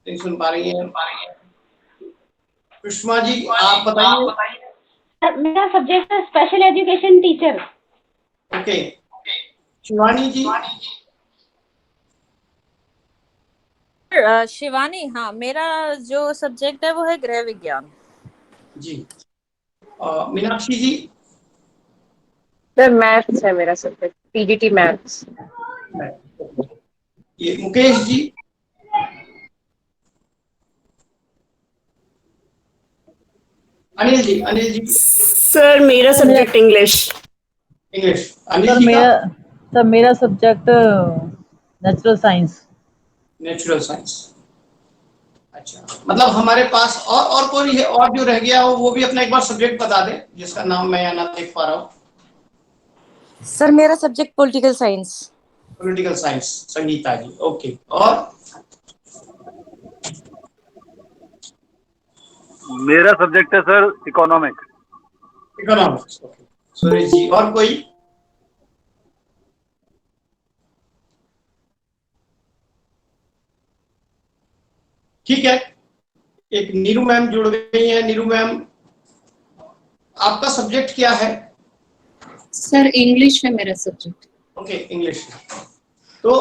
नहीं सुन पा रही हैं। सुषमा जी आप बताइए। मेरा सब्जेक्ट है special education teacher. Okay, Shivani ji. Shivani, हाँ, मेरा जो सब्जेक्ट है वो है गृह विज्ञान जी। मीनाक्षी जी। सर मैथ्स है मेरा सब्जेक्ट, पीजीटी मैथ्स। ये मुकेश जी। अनिल जी। अनिल जी सर मेरा subject English. English. Anil ji sir मेरा subject natural science. Natural science. अच्छा, मतलब हमारे पास और कोई है और जो रह गया हो वो भी अपना एक बार सब्जेक्ट बता दे जिसका नाम मैं ना देख पा रहा हूँ। सर मेरा subject political science. Political science Sangeeta ji. Okay, और मेरा सब्जेक्ट है sir economics. Economics. Okay, Suresh ji. और कोई? ठीक है, एक नीरू मैम जुड़ गई है। नीरू मैम, आपका सब्जेक्ट क्या है? सर इंग्लिश है मेरा सब्जेक्ट। Okay, English. तो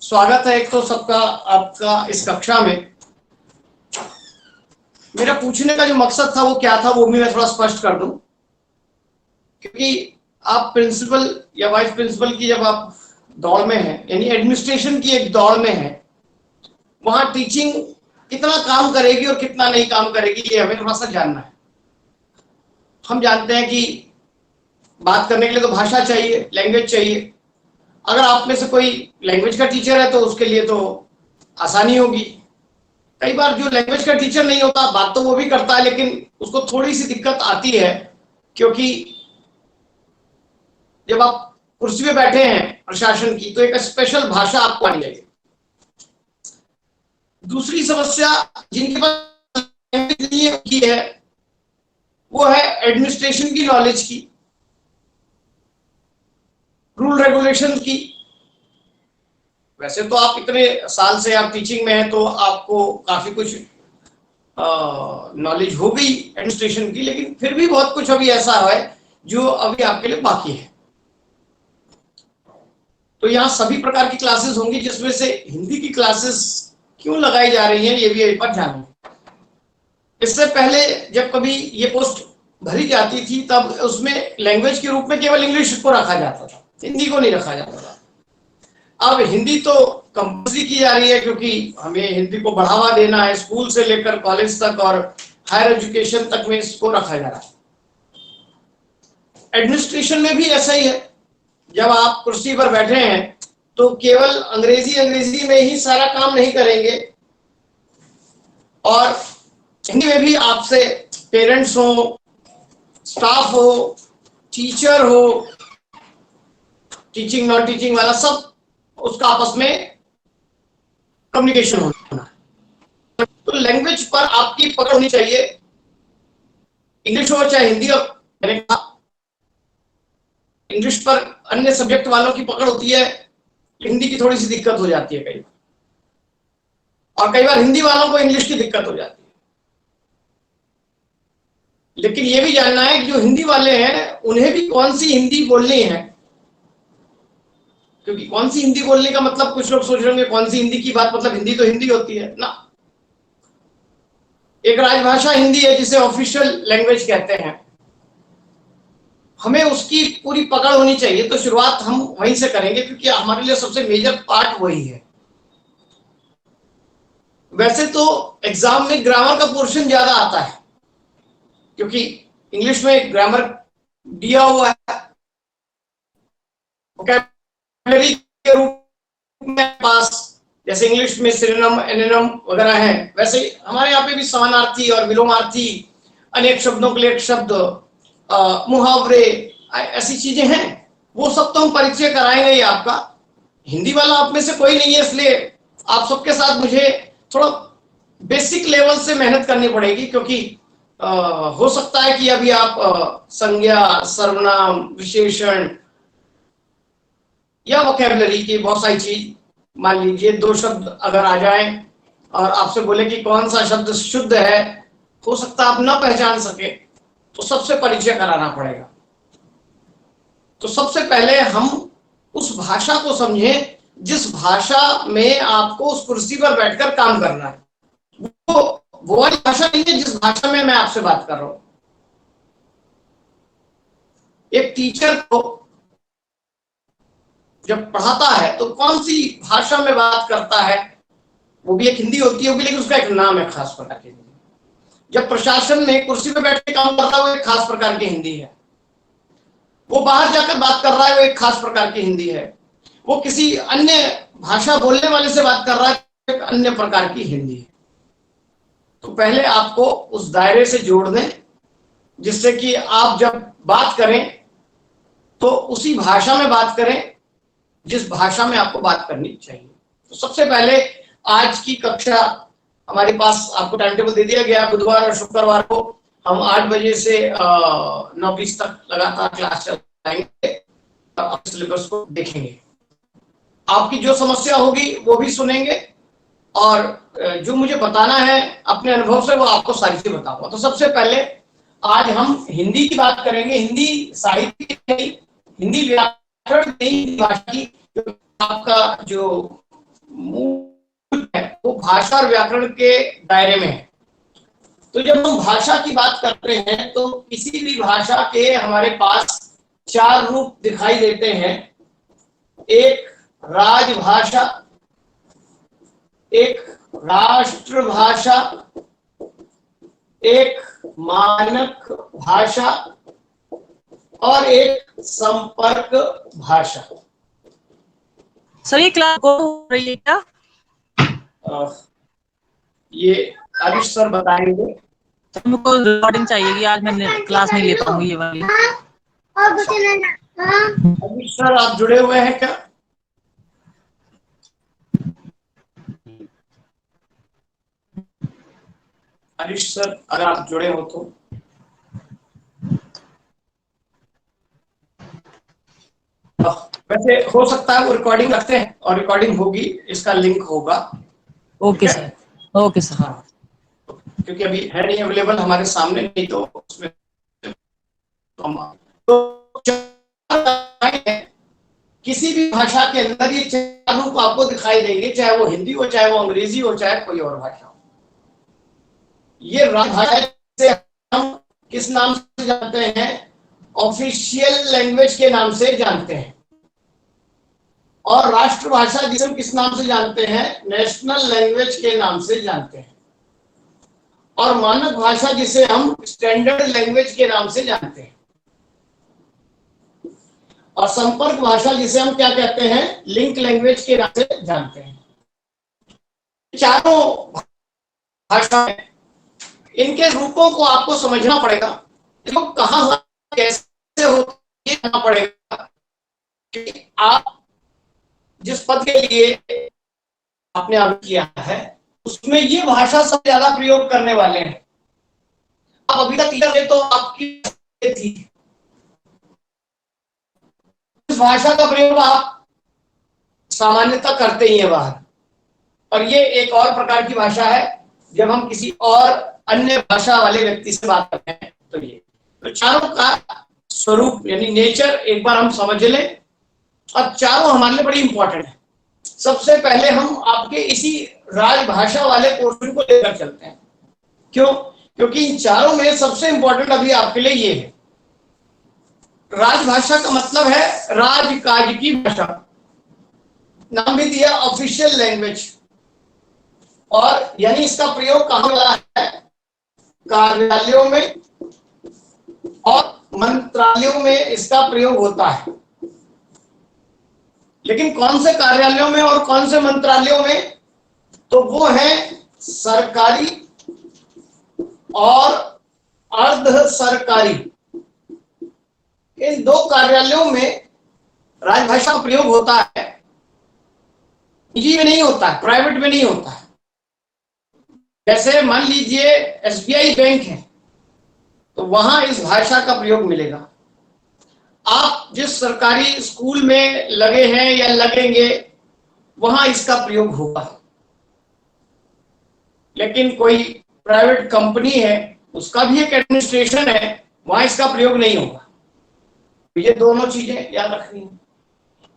स्वागत है एक तो सबका आपका इस कक्षा में। मेरा पूछने का जो मकसद था वो क्या था वो भी मैं थोड़ा स्पष्ट कर दूं, क्योंकि आप प्रिंसिपल या वाइस प्रिंसिपल की जब आप दौड़ में हैं, यानी एडमिनिस्ट्रेशन की एक दौड़ में है, वहां टीचिंग कितना काम करेगी और कितना नहीं काम करेगी ये हमें थोड़ा सा जानना है। हम जानते हैं कि बात करने के लिए तो भाषा चाहिए, लैंग्वेज चाहिए। अगर आप में से कोई लैंग्वेज का टीचर है तो उसके लिए तो आसानी होगी। कई बार जो लैंग्वेज का टीचर नहीं होता बात तो वो भी करता है, लेकिन उसको थोड़ी सी दिक्कत आती है, क्योंकि जब आप कुर्सी पे बैठे हैं प्रशासन की तो एक स्पेशल भाषा आपको आनी चाहिए। दूसरी समस्या जिनके पास लैंग्वेज की है वो है एडमिनिस्ट्रेशन की नॉलेज की, रूल रेगुलेशन की। वैसे तो आप इतने साल से आप टीचिंग में हैं तो आपको काफी कुछ नॉलेज हो गई एडमिनिस्ट्रेशन की, लेकिन फिर भी बहुत कुछ अभी ऐसा है जो अभी आपके लिए बाकी है। तो यहाँ सभी प्रकार की क्लासेस होंगी, जिसमें से हिंदी की क्लासेस क्यों लगाई जा रही हैं ये भी एक बार जानेंगे। इससे पहले जब कभी ये पोस्ट भरी जाती थी तब उसमें लैंग्वेज के रूप में केवल इंग्लिश को रखा जाता था, हिंदी को नहीं रखा जाता था। अब हिंदी तो कंपल्सरी की जा रही है, क्योंकि हमें हिंदी को बढ़ावा देना है। स्कूल से लेकर कॉलेज तक और हायर एजुकेशन तक में इसको रखा जा रहा है। एडमिनिस्ट्रेशन में भी ऐसा ही है। जब आप कुर्सी पर बैठे हैं तो केवल अंग्रेजी में ही सारा काम नहीं करेंगे, और हिंदी में भी आपसे पेरेंट्स हो, स्टाफ हो, टीचर हो, टीचिंग नॉन टीचिंग वाला सब, उसका आपस में कम्युनिकेशन होना है। तो लैंग्वेज पर आपकी पकड़ होनी चाहिए, इंग्लिश हो चाहे हिंदी हो। मैंने कहा इंग्लिश पर अन्य सब्जेक्ट वालों की पकड़ होती है, हिंदी की थोड़ी सी दिक्कत हो जाती है कई बार, और कई बार हिंदी वालों को इंग्लिश की दिक्कत हो जाती है। लेकिन ये भी जानना है कि जो हिंदी वाले हैं उन्हें भी कौन सी हिंदी बोलनी है, क्योंकि कौन सी हिंदी बोलने का मतलब कुछ लोग सोच रहे होंगे कौन सी हिंदी की बात, मतलब हिंदी तो हिंदी होती है ना। एक राजभाषा हिंदी है जिसे ऑफिशियल लैंग्वेज कहते हैं, हमें उसकी पूरी पकड़ होनी चाहिए। तो शुरुआत हम वहीं से करेंगे, क्योंकि हमारे लिए सबसे मेजर पार्ट वही है। वैसे तो एग्जाम में ग्रामर का पोर्शन ज्यादा आता है, क्योंकि इंग्लिश में ग्रामर दिया हुआ है, वोकैबुलरी के रूप में पास, जैसे इंग्लिश में सिनोनिम एंटोनिम वगैरह है, वैसे हमारे यहाँ पे भी समानार्थी और विलोमार्थी, अनेक शब्दों के लिए एक शब्द, मुहावरे, ऐसी चीजें हैं। वो सब तो हम परिचय कराएंगे ही आपका। हिंदी वाला आप में से कोई नहीं है, इसलिए आप सबके साथ मुझे थोड़ा बेसिक लेवल से मेहनत करनी पड़ेगी, क्योंकि हो सकता है कि अभी आप संज्ञा, सर्वनाम, विशेषण या वोकैबुलरी की बहुत सारी चीज, मान लीजिए 2 शब्द अगर आ जाएं और आपसे बोले कि कौन सा शब्द शुद्ध है, हो सकता आप ना पहचान सके, तो सबसे परिचय कराना पड़ेगा। तो सबसे पहले हम उस भाषा को समझें जिस भाषा में आपको उस कुर्सी पर बैठकर काम करना है। वो वाली भाषा नहीं है जिस भाषा में मैं आपसे बात कर रहा हूं। एक टीचर को जब पढ़ाता है तो कौन सी भाषा में बात करता है, वो भी एक हिंदी होती होगी, लेकिन उसका एक नाम है खास प्रकार की हिंदी। जब प्रशासन में कुर्सी पे बैठ के काम करता है वो एक खास प्रकार की हिंदी है। वो बाहर जाकर बात कर रहा है वो एक खास प्रकार की हिंदी है। वो किसी अन्य भाषा बोलने वाले से बात कर रहा है एक अन्य प्रकार की हिंदी है। तो पहले आपको उस दायरे से जोड़ दें जिससे कि आप जब बात करें तो उसी भाषा में बात करें जिस भाषा में आपको बात करनी चाहिए। तो सबसे पहले आज की कक्षा हमारे पास आपको टाइम टेबल दे दिया गया। बुधवार और शुक्रवार को हम 8 बजे से 9:20 तक लगातार क्लास चलाएंगे। सिलेबस को देखेंगे, आपकी जो समस्या होगी वो भी सुनेंगे और जो मुझे बताना है अपने अनुभव से वो आपको सारी चीजें बताऊंगा। तो सबसे पहले आज हम हिंदी की बात करेंगे। हिंदी साहित्य नहीं, हिंदी व्याकरण नहीं, भाषा की आपका जो मूल है वो भाषा और व्याकरण के दायरे में है। तो जब हम भाषा की बात करते हैं तो किसी भी भाषा के हमारे पास 4 रूप दिखाई देते हैं। एक राजभाषा, एक राष्ट्रभाषा, एक मानक भाषा और एक संपर्क भाषा। सर ये क्लास हो रही है क्या? ये आयुष सर बताएंगे। हमको रिकॉर्डिंग चाहिए कि आज मैं क्लास नहीं ले पाऊंगी ये वाली। आयुष सर आप जुड़े हुए हैं क्या? आयुष सर अगर आप जुड़े हो तो वैसे हो सकता है वो रिकॉर्डिंग रखते हैं और रिकॉर्डिंग होगी, इसका लिंक होगा। Okay sir, okay sir. हाँ, क्योंकि अभी है नहीं अवेलेबल हमारे सामने, नहीं तो उसमें तो किसी भी भाषा के अंदर ये 4 रूप आपको दिखाई देंगे, चाहे वो हिंदी हो, चाहे वो अंग्रेजी हो, चाहे कोई और भाषा हो। ये राजभाषा से हम किस नाम से जानते हैं? ऑफिशियल लैंग्वेज के नाम से जानते हैं। और राष्ट्रभाषा जिसे हम किस नाम से जानते हैं? नेशनल लैंग्वेज के नाम से जानते हैं। और मानक भाषा जिसे हम स्टैंडर्ड लैंग्वेज के नाम से जानते हैं। और संपर्क भाषा जिसे हम क्या कहते हैं? लिंक लैंग्वेज के नाम से जानते हैं। चारों भाषा इनके रूपों को आपको समझना पड़ेगा। तो कहां कैसे होता है जानना पड़ेगा कि आप जिस पद के लिए आपने आवेदन किया है उसमें ये भाषा सबसे ज्यादा प्रयोग करने वाले हैं। आप अभी तक टीचर तो आपकी थी, इस भाषा का प्रयोग आप सामान्यतः करते ही हैं बाहर। और ये एक और प्रकार की भाषा है जब हम किसी और अन्य भाषा वाले व्यक्ति से बात करते हैं। तो ये तो चारों का स्वरूप यानी नेचर एक बार हम समझ लें, और चारों हमारे लिए बड़ी इंपॉर्टेंट है। सबसे पहले हम आपके इसी राजभाषा वाले पोर्शन को लेकर चलते हैं। क्यों? क्योंकि इन चारों में सबसे इंपॉर्टेंट अभी आपके लिए ये है। राजभाषा का मतलब है राजकाज की भाषा, नाम भी दिया ऑफिशियल लैंग्वेज। और यानी इसका प्रयोग कहां हो रहा है? कार्यालयों में और मंत्रालयों में इसका प्रयोग होता है। लेकिन कौन से कार्यालयों में और कौन से मंत्रालयों में? तो वो है सरकारी और अर्ध सरकारी। इन 2 कार्यालयों में राजभाषा का प्रयोग होता है। निजी में नहीं होता है, प्राइवेट में नहीं होता है। जैसे मान लीजिए एसबीआई बैंक है तो वहां इस भाषा का प्रयोग मिलेगा। आप जिस सरकारी स्कूल में लगे हैं या लगेंगे वहां इसका प्रयोग होगा। लेकिन कोई प्राइवेट कंपनी है, उसका भी एक एडमिनिस्ट्रेशन है, वहां इसका प्रयोग नहीं होगा। ये दोनों चीजें याद रखनी है।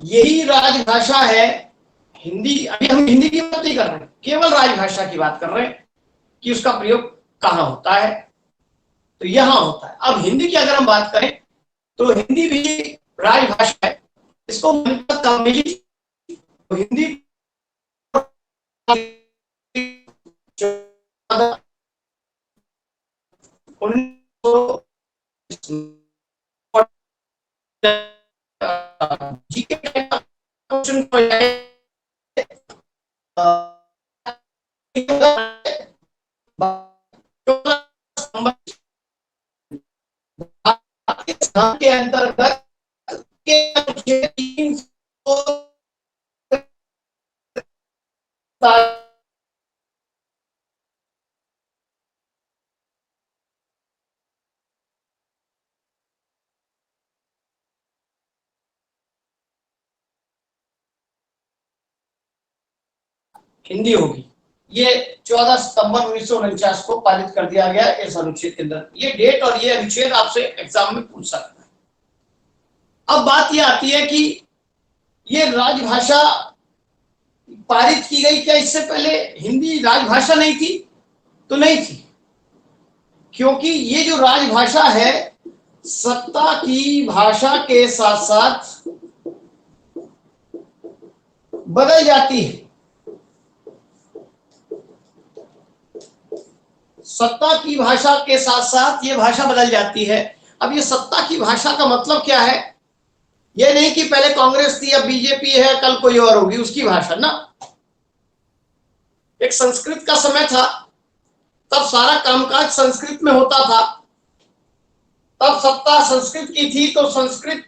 यही राजभाषा है हिंदी। अभी हम हिंदी की बात नहीं कर रहे, केवल राजभाषा की बात कर रहे हैं कि उसका प्रयोग कहाँ होता है, तो यहां होता है। अब हिंदी की अगर हम बात करें तो हिंदी भी राजभाषा है, इसको हिंदी के अंतर्गत हिंदी होगी। ये 14 सितंबर 1949 को पारित कर दिया गया इस अनुच्छेद के अंदर। ये डेट और ये अनुच्छेद आपसे एग्जाम में पूछ सकता है। अब बात ये आती है कि ये राजभाषा पारित की गई, क्या इससे पहले हिंदी राजभाषा नहीं थी? तो नहीं थी, क्योंकि ये जो राजभाषा है सत्ता की भाषा के साथ साथ बदल जाती है। सत्ता की भाषा के साथ साथ ये भाषा बदल जाती है। अब ये सत्ता की भाषा का मतलब क्या है? ये नहीं कि पहले कांग्रेस थी, अब बीजेपी है, कल कोई और होगी उसकी भाषा ना। एक संस्कृत का समय था, तब सारा कामकाज संस्कृत में होता था, तब सत्ता संस्कृत की थी, तो संस्कृत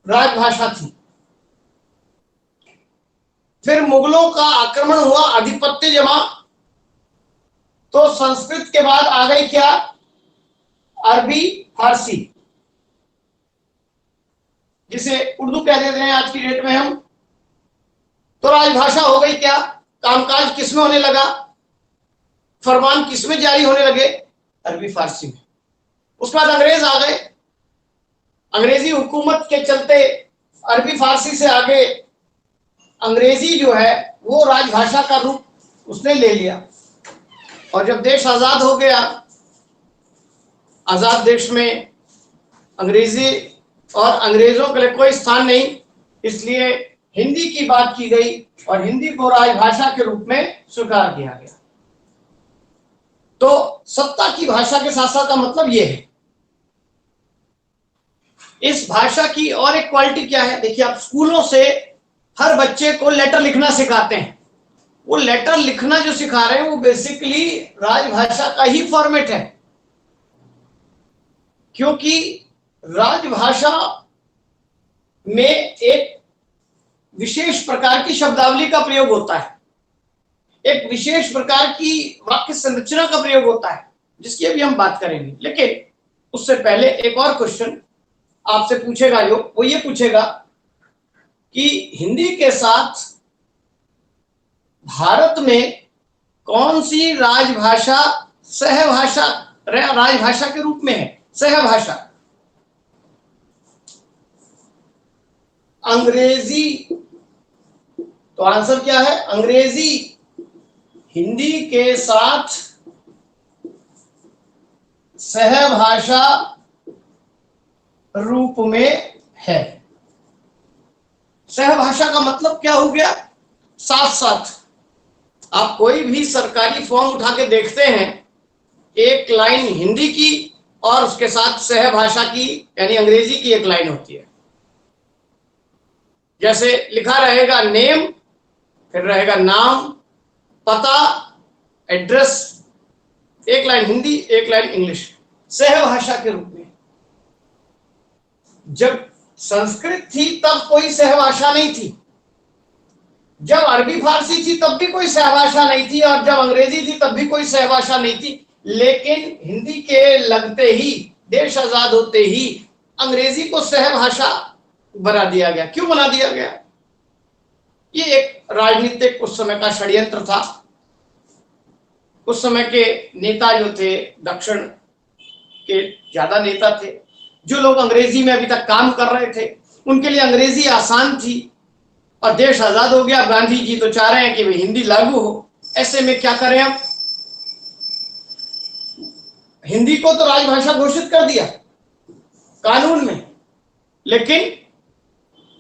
राजभाषा थी। फिर मुगलों का आक्रमण हुआ, आधिपत्य जमा, तो संस्कृत के बाद आ गई क्या? अरबी फारसी, जिसे उर्दू कह देते हैं आज की डेट में हम। तो राजभाषा हो गई क्या? कामकाज किसमें होने लगा? फरमान किसमें जारी होने लगे? अरबी फारसी में। उसके बाद अंग्रेज आ गए, अंग्रेजी हुकूमत के चलते अरबी फारसी से आगे अंग्रेजी जो है वो राजभाषा का रूप उसने ले लिया। और जब देश आजाद हो गया, आजाद देश में अंग्रेजी और अंग्रेजों के लिए कोई स्थान नहीं, इसलिए हिंदी की बात की गई और हिंदी को राजभाषा के रूप में स्वीकार किया गया। तो सत्ता की भाषा के साथ साथ का मतलब यह है। इस भाषा की और एक क्वालिटी क्या है? देखिए, आप स्कूलों से हर बच्चे को लेटर लिखना सिखाते हैं। वो लेटर लिखना जो सिखा रहे हैं वो बेसिकली राजभाषा का ही फॉर्मेट है, क्योंकि राजभाषा में एक विशेष प्रकार की शब्दावली का प्रयोग होता है, एक विशेष प्रकार की वाक्य संरचना का प्रयोग होता है, जिसकी अभी हम बात करेंगे। लेकिन उससे पहले एक और क्वेश्चन आपसे पूछेगा, जो वो ये पूछेगा कि हिंदी के साथ भारत में कौन सी राजभाषा सहभाषा राजभाषा के रूप में है? सहभाषा अंग्रेजी। तो आंसर क्या है? अंग्रेजी हिंदी के साथ सहभाषा रूप में है। सहभाषा का मतलब क्या हो गया? साथ साथ। आप कोई भी सरकारी फॉर्म उठा के देखते हैं, एक लाइन हिंदी की और उसके साथ सहभाषा की यानी अंग्रेजी की एक लाइन होती है। जैसे लिखा रहेगा नेम, फिर रहेगा नाम, पता, एड्रेस, एक लाइन हिंदी एक लाइन इंग्लिश, सहभाषा के रूप में। जब संस्कृत थी तब कोई सहभाषा नहीं थी, जब अरबी फारसी थी तब भी कोई सहभाषा नहीं थी, और जब अंग्रेजी थी तब भी कोई सहभाषा नहीं थी। लेकिन हिंदी के लगते ही, देश आजाद होते ही अंग्रेजी को सहभाषा बना दिया गया। क्यों बना दिया गया? ये एक राजनीतिक उस समय का षड्यंत्र था। उस समय के नेता जो थे, दक्षिण के ज्यादा नेता थे, जो लोग अंग्रेजी में अभी तक काम कर रहे थे, उनके लिए अंग्रेजी आसान थी और देश आजाद हो गया। गांधी जी तो चाह रहे हैं कि भाई हिंदी लागू हो। ऐसे में क्या करें हम? हिंदी को तो राजभाषा घोषित कर दिया कानून में, लेकिन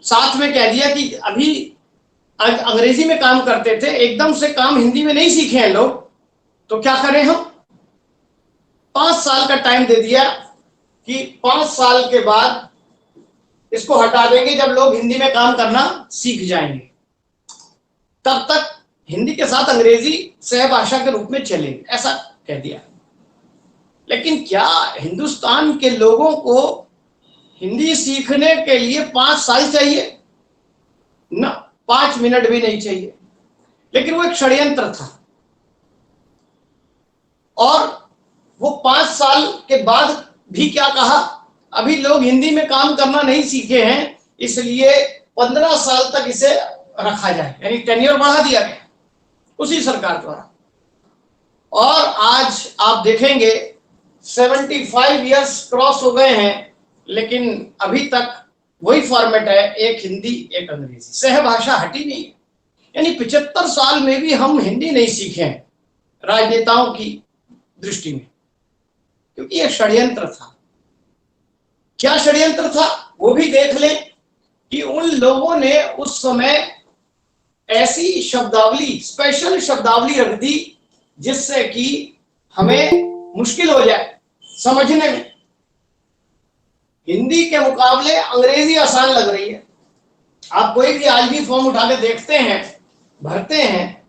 साथ में कह दिया कि अभी अंग्रेजी में काम करते थे, एकदम से काम हिंदी में नहीं सीखे हैं लोग, तो क्या करें हम? 5 साल का टाइम दे दिया कि 5 साल के बाद इसको हटा देंगे जब लोग हिंदी में काम करना सीख जाएंगे। तब तक हिंदी के साथ अंग्रेजी सहभाषा के रूप में चलेगी, ऐसा कह दिया। लेकिन क्या हिंदुस्तान के लोगों को हिंदी सीखने के लिए 5 साल चाहिए? ना, 5 मिनट भी नहीं चाहिए। लेकिन वो एक षड्यंत्र था और वो 5 साल के बाद भी क्या कहा, अभी लोग हिंदी में काम करना नहीं सीखे हैं, इसलिए 15 साल तक इसे रखा जाए, यानी टेन्योर बढ़ा दिया गया उसी सरकार द्वारा। और आज आप देखेंगे 75 इयर्स क्रॉस हो गए हैं, लेकिन अभी तक वही फॉर्मेट है, एक हिंदी एक अंग्रेजी, सहभाषा हटी नहीं है। यानी 75 साल में भी हम हिंदी नहीं सीखे हैं राजनेताओं की दृष्टि में, क्योंकि यह षड्यंत्र था। क्या षड्यंत्र था वो भी देख लें कि उन लोगों ने उस समय ऐसी शब्दावली, स्पेशल शब्दावली रख दी जिससे कि हमें मुश्किल हो जाए समझने में। हिंदी के मुकाबले अंग्रेजी आसान लग रही है। आप कोई भी आज भी फॉर्म उठा के देखते हैं, भरते हैं,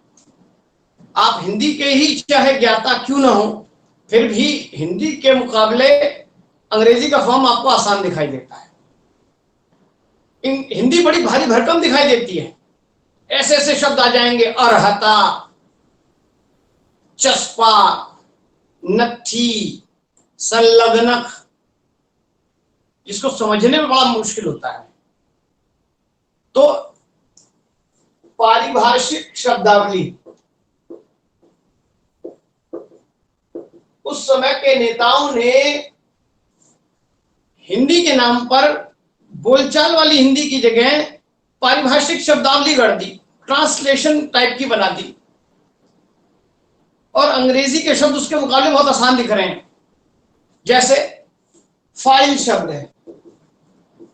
आप हिंदी के ही चाहे ज्ञाता क्यों ना हो, फिर भी हिंदी के मुकाबले अंग्रेजी का फॉर्म आपको आसान दिखाई देता है। हिंदी बड़ी भारी भरकम दिखाई देती है। ऐसे ऐसे शब्द आ जाएंगे, अर्हता, चस्पा, नत्थी, संलग्नक, जिसको समझने में बड़ा मुश्किल होता है। तो पारिभाषिक शब्दावली उस समय के नेताओं ने हिंदी के नाम पर बोलचाल वाली हिंदी की जगह पारिभाषिक शब्दावली गढ़ दी, ट्रांसलेशन टाइप की बना दी, और अंग्रेजी के शब्द उसके मुकाबले बहुत आसान दिख रहे हैं। जैसे फाइल शब्द है,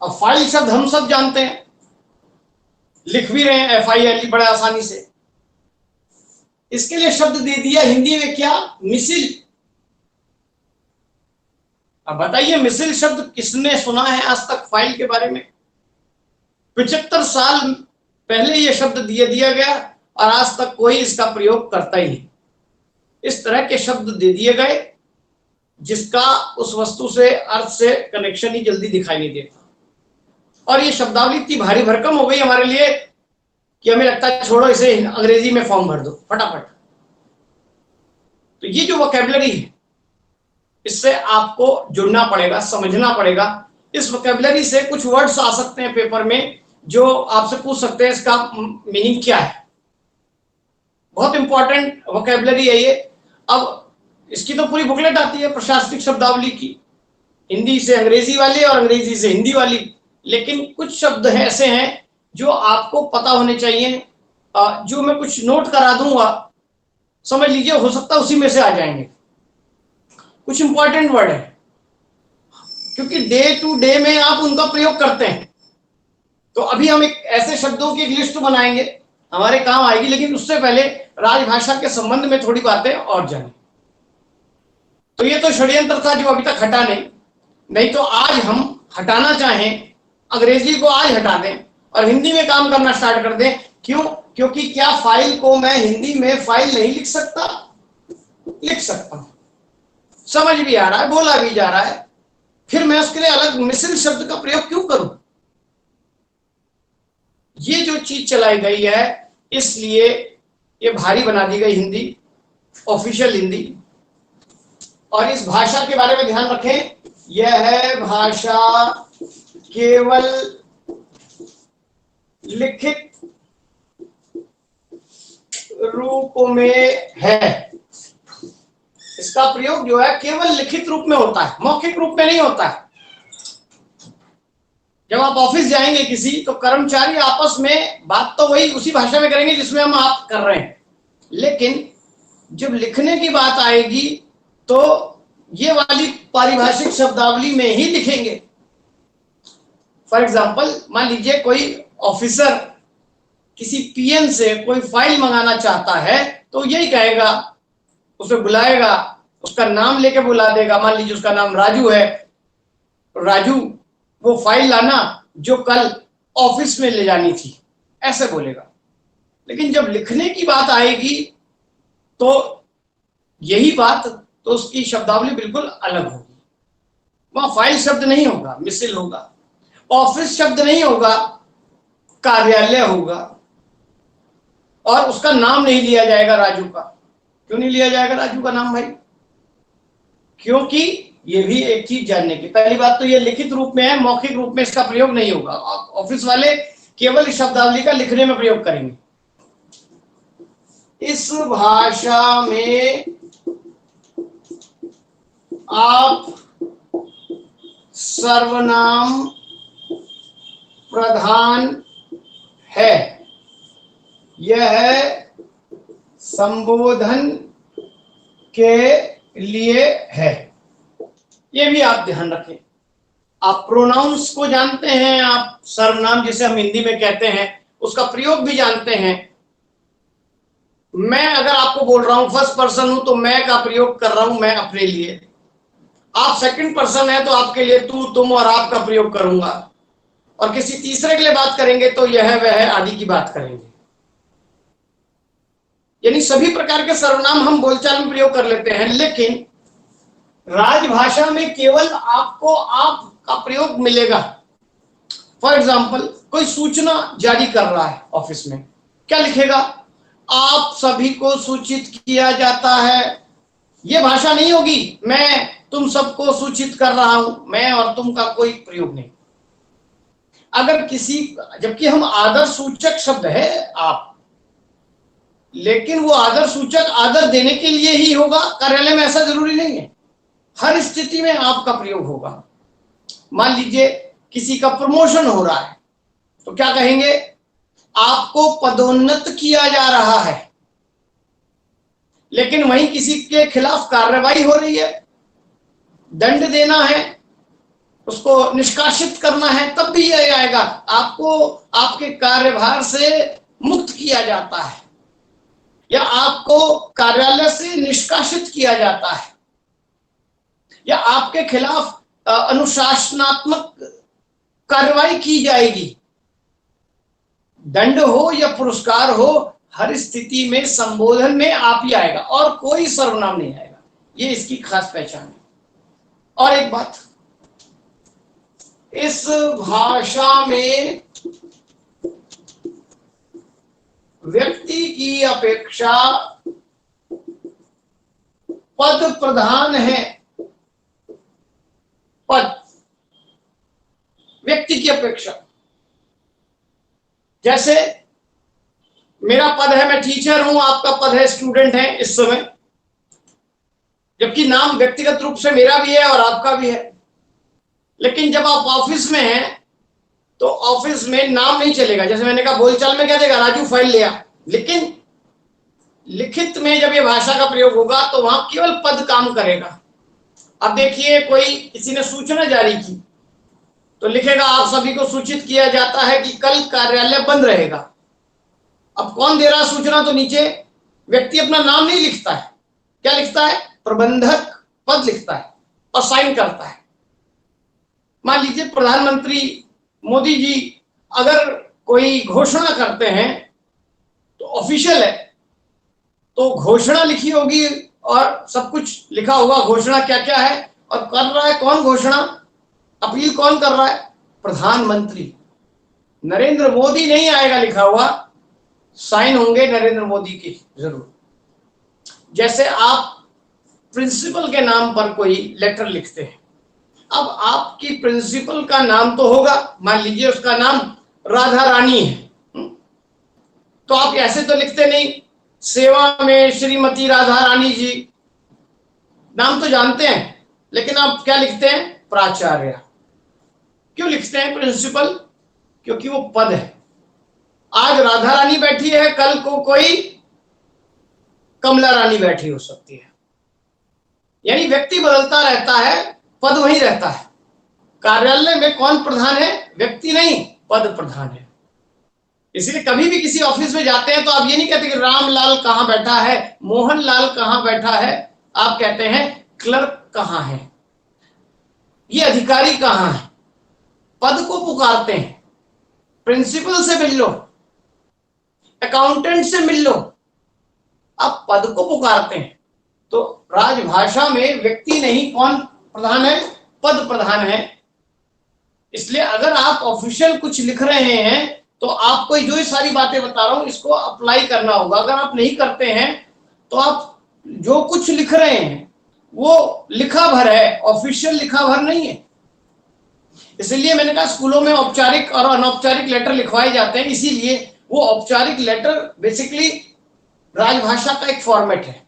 अब फाइल शब्द हम सब जानते हैं, लिख भी रहे हैं FIL बड़े आसानी से। इसके लिए शब्द दे दिया हिंदी में क्या? मिसिल। अब बताइए, मिसिल शब्द किसने सुना है आज तक फाइल के बारे में? 75 साल पहले यह शब्द दिया गया और आज तक कोई इसका प्रयोग करता ही नहीं। इस तरह के शब्द दे दिए गए जिसका उस वस्तु से, अर्थ से कनेक्शन ही जल्दी दिखाई नहीं देता। और ये शब्दावली इतनी भारी भरकम हो गई हमारे लिए कि हमें लगता है छोड़ो, इसे अंग्रेजी में फॉर्म भर दो फटाफट। तो ये जो वोकैबुलरी है, इससे आपको जुड़ना पड़ेगा, समझना पड़ेगा। इस वोकैबुलरी से कुछ वर्ड्स आ सकते हैं पेपर में जो आपसे पूछ सकते हैं इसका मीनिंग क्या है। बहुत इंपॉर्टेंट वोकैबुलरी है ये। अब इसकी तो पूरी बुकलेट आती है प्रशासनिक शब्दावली की, हिंदी से अंग्रेजी वाली और अंग्रेजी से हिंदी वाली, लेकिन कुछ शब्द ऐसे हैं जो आपको पता होने चाहिए, जो मैं कुछ नोट करा दूंगा, समझ लीजिए, हो सकता है उसी में से आ जाएंगे। कुछ इंपॉर्टेंट वर्ड है क्योंकि डे टू डे में आप उनका प्रयोग करते हैं। तो अभी हम एक ऐसे शब्दों की एक लिस्ट बनाएंगे, हमारे काम आएगी, लेकिन उससे पहले राजभाषा के संबंध में थोड़ी बातें और जानें। तो ये तो षड्यंत्र था जो अभी तक हटा नहीं तो आज हम हटाना चाहें, अंग्रेजी को आज हटा दें और हिंदी में काम करना स्टार्ट कर दें। क्यों? क्योंकि क्या फाइल को मैं हिंदी में फाइल नहीं लिख सकता? लिख सकता हूं, समझ भी आ रहा है, बोला भी जा रहा है, फिर मैं उसके लिए अलग मिसिल शब्द का प्रयोग क्यों करूं? ये जो चीज चलाई गई है, इसलिए ये भारी बना दी गई हिंदी, ऑफिशियल हिंदी। और इस भाषा के बारे में ध्यान रखें, यह भाषा केवल लिखित रूप में है, इसका प्रयोग जो है केवल लिखित रूप में होता है, मौखिक रूप में नहीं होता है। जब आप ऑफिस जाएंगे किसी, तो कर्मचारी आपस में बात तो वही उसी भाषा में करेंगे जिसमें हम आप कर रहे हैं, लेकिन जब लिखने की बात आएगी तो ये वाली पारिभाषिक शब्दावली में ही लिखेंगे। फॉर एग्जाम्पल, मान लीजिए कोई ऑफिसर किसी पीएन से कोई फाइल मंगाना चाहता है तो यही कहेगा, उसे बुलाएगा, उसका नाम लेके बुला देगा। मान लीजिए उसका नाम राजू है, राजू वो फाइल लाना जो कल ऑफिस में ले जानी थी, ऐसे बोलेगा। लेकिन जब लिखने की बात आएगी तो यही बात, तो उसकी शब्दावली बिल्कुल अलग होगी। वहां फाइल शब्द नहीं होगा, मिसिल होगा, ऑफिस शब्द नहीं होगा, कार्यालय होगा, और उसका नाम नहीं लिया जाएगा राजू का। क्यों नहीं लिया जाएगा राजू का नाम भाई? क्योंकि ये भी एक चीज जानने की, पहली बात तो ये लिखित रूप में है, मौखिक रूप में इसका प्रयोग नहीं होगा। ऑफिस वाले केवल इस शब्दावली का लिखने में प्रयोग करेंगे। इस भाषा में आप सर्वनाम प्रधान है, यह संबोधन के लिए है। ये भी आप ध्यान रखें। आप प्रोनाउंस को जानते हैं, आप सर्वनाम जिसे हम हिंदी में कहते हैं उसका प्रयोग भी जानते हैं। मैं अगर आपको बोल रहा हूं फर्स्ट पर्सन हूं तो मैं का प्रयोग कर रहा हूं मैं अपने लिए। आप सेकंड पर्सन है तो आपके लिए तू, तुम और आप का प्रयोग करूंगा, और किसी तीसरे के लिए बात करेंगे तो यह वह आदि की बात करेंगे। यानी सभी प्रकार के सर्वनाम हम बोलचाल में प्रयोग कर लेते हैं, लेकिन राजभाषा में केवल आपको आप का प्रयोग मिलेगा। फॉर एग्जाम्पल, कोई सूचना जारी कर रहा है ऑफिस में, क्या लिखेगा? आप सभी को सूचित किया जाता है। यह भाषा नहीं होगी मैं तुम सबको सूचित कर रहा हूं, मैं और तुम का कोई प्रयोग नहीं। अगर किसी, जबकि हम आदर सूचक शब्द है आप, लेकिन वो आदर सूचक आदर देने के लिए ही होगा, कार्यालय में ऐसा जरूरी नहीं है। हर स्थिति में आपका प्रयोग होगा। मान लीजिए किसी का प्रमोशन हो रहा है तो क्या कहेंगे? आपको पदोन्नत किया जा रहा है। लेकिन वहीं किसी के खिलाफ कार्रवाई हो रही है, दंड देना है, उसको निष्कासित करना है, तब भी यह आएगा, आपको आपके कार्यभार से मुक्त किया जाता है, या आपको कार्यालय से निष्कासित किया जाता है, या आपके खिलाफ अनुशासनात्मक कार्रवाई की जाएगी। दंड हो या पुरस्कार हो, हर स्थिति में संबोधन में आप ही आएगा और कोई सर्वनाम नहीं आएगा। ये इसकी खास पहचान है। और एक बात, इस भाषा में व्यक्ति की अपेक्षा पद प्रधान है। पद, व्यक्ति की अपेक्षा। जैसे मेरा पद है, मैं टीचर हूं, आपका पद है स्टूडेंट है इस समय, जबकि नाम व्यक्तिगत रूप से मेरा भी है और आपका भी है। लेकिन जब आप ऑफिस में हैं तो ऑफिस में नाम नहीं चलेगा। जैसे मैंने कहा बोलचाल में क्या देगा? राजू फाइल ले आ। लेकिन लिखित में जब ये भाषा का प्रयोग होगा तो वहां केवल पद काम करेगा। अब देखिए, कोई किसी ने सूचना जारी की तो लिखेगा आप सभी को सूचित किया जाता है कि कल कार्यालय बंद रहेगा। अब कौन दे रहा सूचना? तो नीचे व्यक्ति अपना नाम नहीं लिखता है, क्या लिखता है? प्रबंधक पद लिखता है और साइन करता है। मान लीजिए प्रधानमंत्री मोदी जी अगर कोई घोषणा करते हैं तो ऑफिशियल है, तो घोषणा लिखी होगी और सब कुछ लिखा होगा घोषणा क्या क्या है, और कर रहा है कौन घोषणा, अपील कौन कर रहा है? प्रधानमंत्री। नरेंद्र मोदी नहीं आएगा लिखा हुआ, साइन होंगे नरेंद्र मोदी की जरूर। जैसे आप प्रिंसिपल के नाम पर कोई लेटर लिखते हैं, अब आपकी प्रिंसिपल का नाम तो होगा, मान लीजिए उसका नाम राधा रानी है, तो आप ऐसे तो लिखते नहीं सेवा में श्रीमती राधा रानी जी, नाम तो जानते हैं, लेकिन आप क्या लिखते हैं? प्राचार्य। क्यों लिखते हैं प्रिंसिपल? क्योंकि वो पद है। आज राधा रानी बैठी है, कल को कोई कमला रानी बैठी हो सकती है। यानी व्यक्ति बदलता रहता है, पद वही रहता है। कार्यालय में कौन प्रधान है? व्यक्ति नहीं, पद प्रधान है। इसलिए कभी भी किसी ऑफिस में जाते हैं तो आप ये नहीं कहते कि रामलाल कहां बैठा है, मोहन लाल कहां बैठा है, आप कहते हैं क्लर्क कहां है, ये अधिकारी कहां है। पद को पुकारते हैं। प्रिंसिपल से मिल लो, अकाउंटेंट से मिल लो, आप पद को पुकारते हैं। तो राजभाषा में व्यक्ति नहीं, कौन प्रधान है? पद प्रधान है। इसलिए अगर आप ऑफिशियल कुछ लिख रहे हैं तो आपको जो ये सारी बातें बता रहा हूं इसको अप्लाई करना होगा। अगर आप नहीं करते हैं तो आप जो कुछ लिख रहे हैं वो लिखा भर है, ऑफिशियल लिखा भर नहीं है। इसलिए मैंने कहा स्कूलों में औपचारिक और अनौपचारिक लेटर लिखवाए जाते हैं, इसीलिए वो औपचारिक लेटर बेसिकली राजभाषा का एक फॉर्मेट है।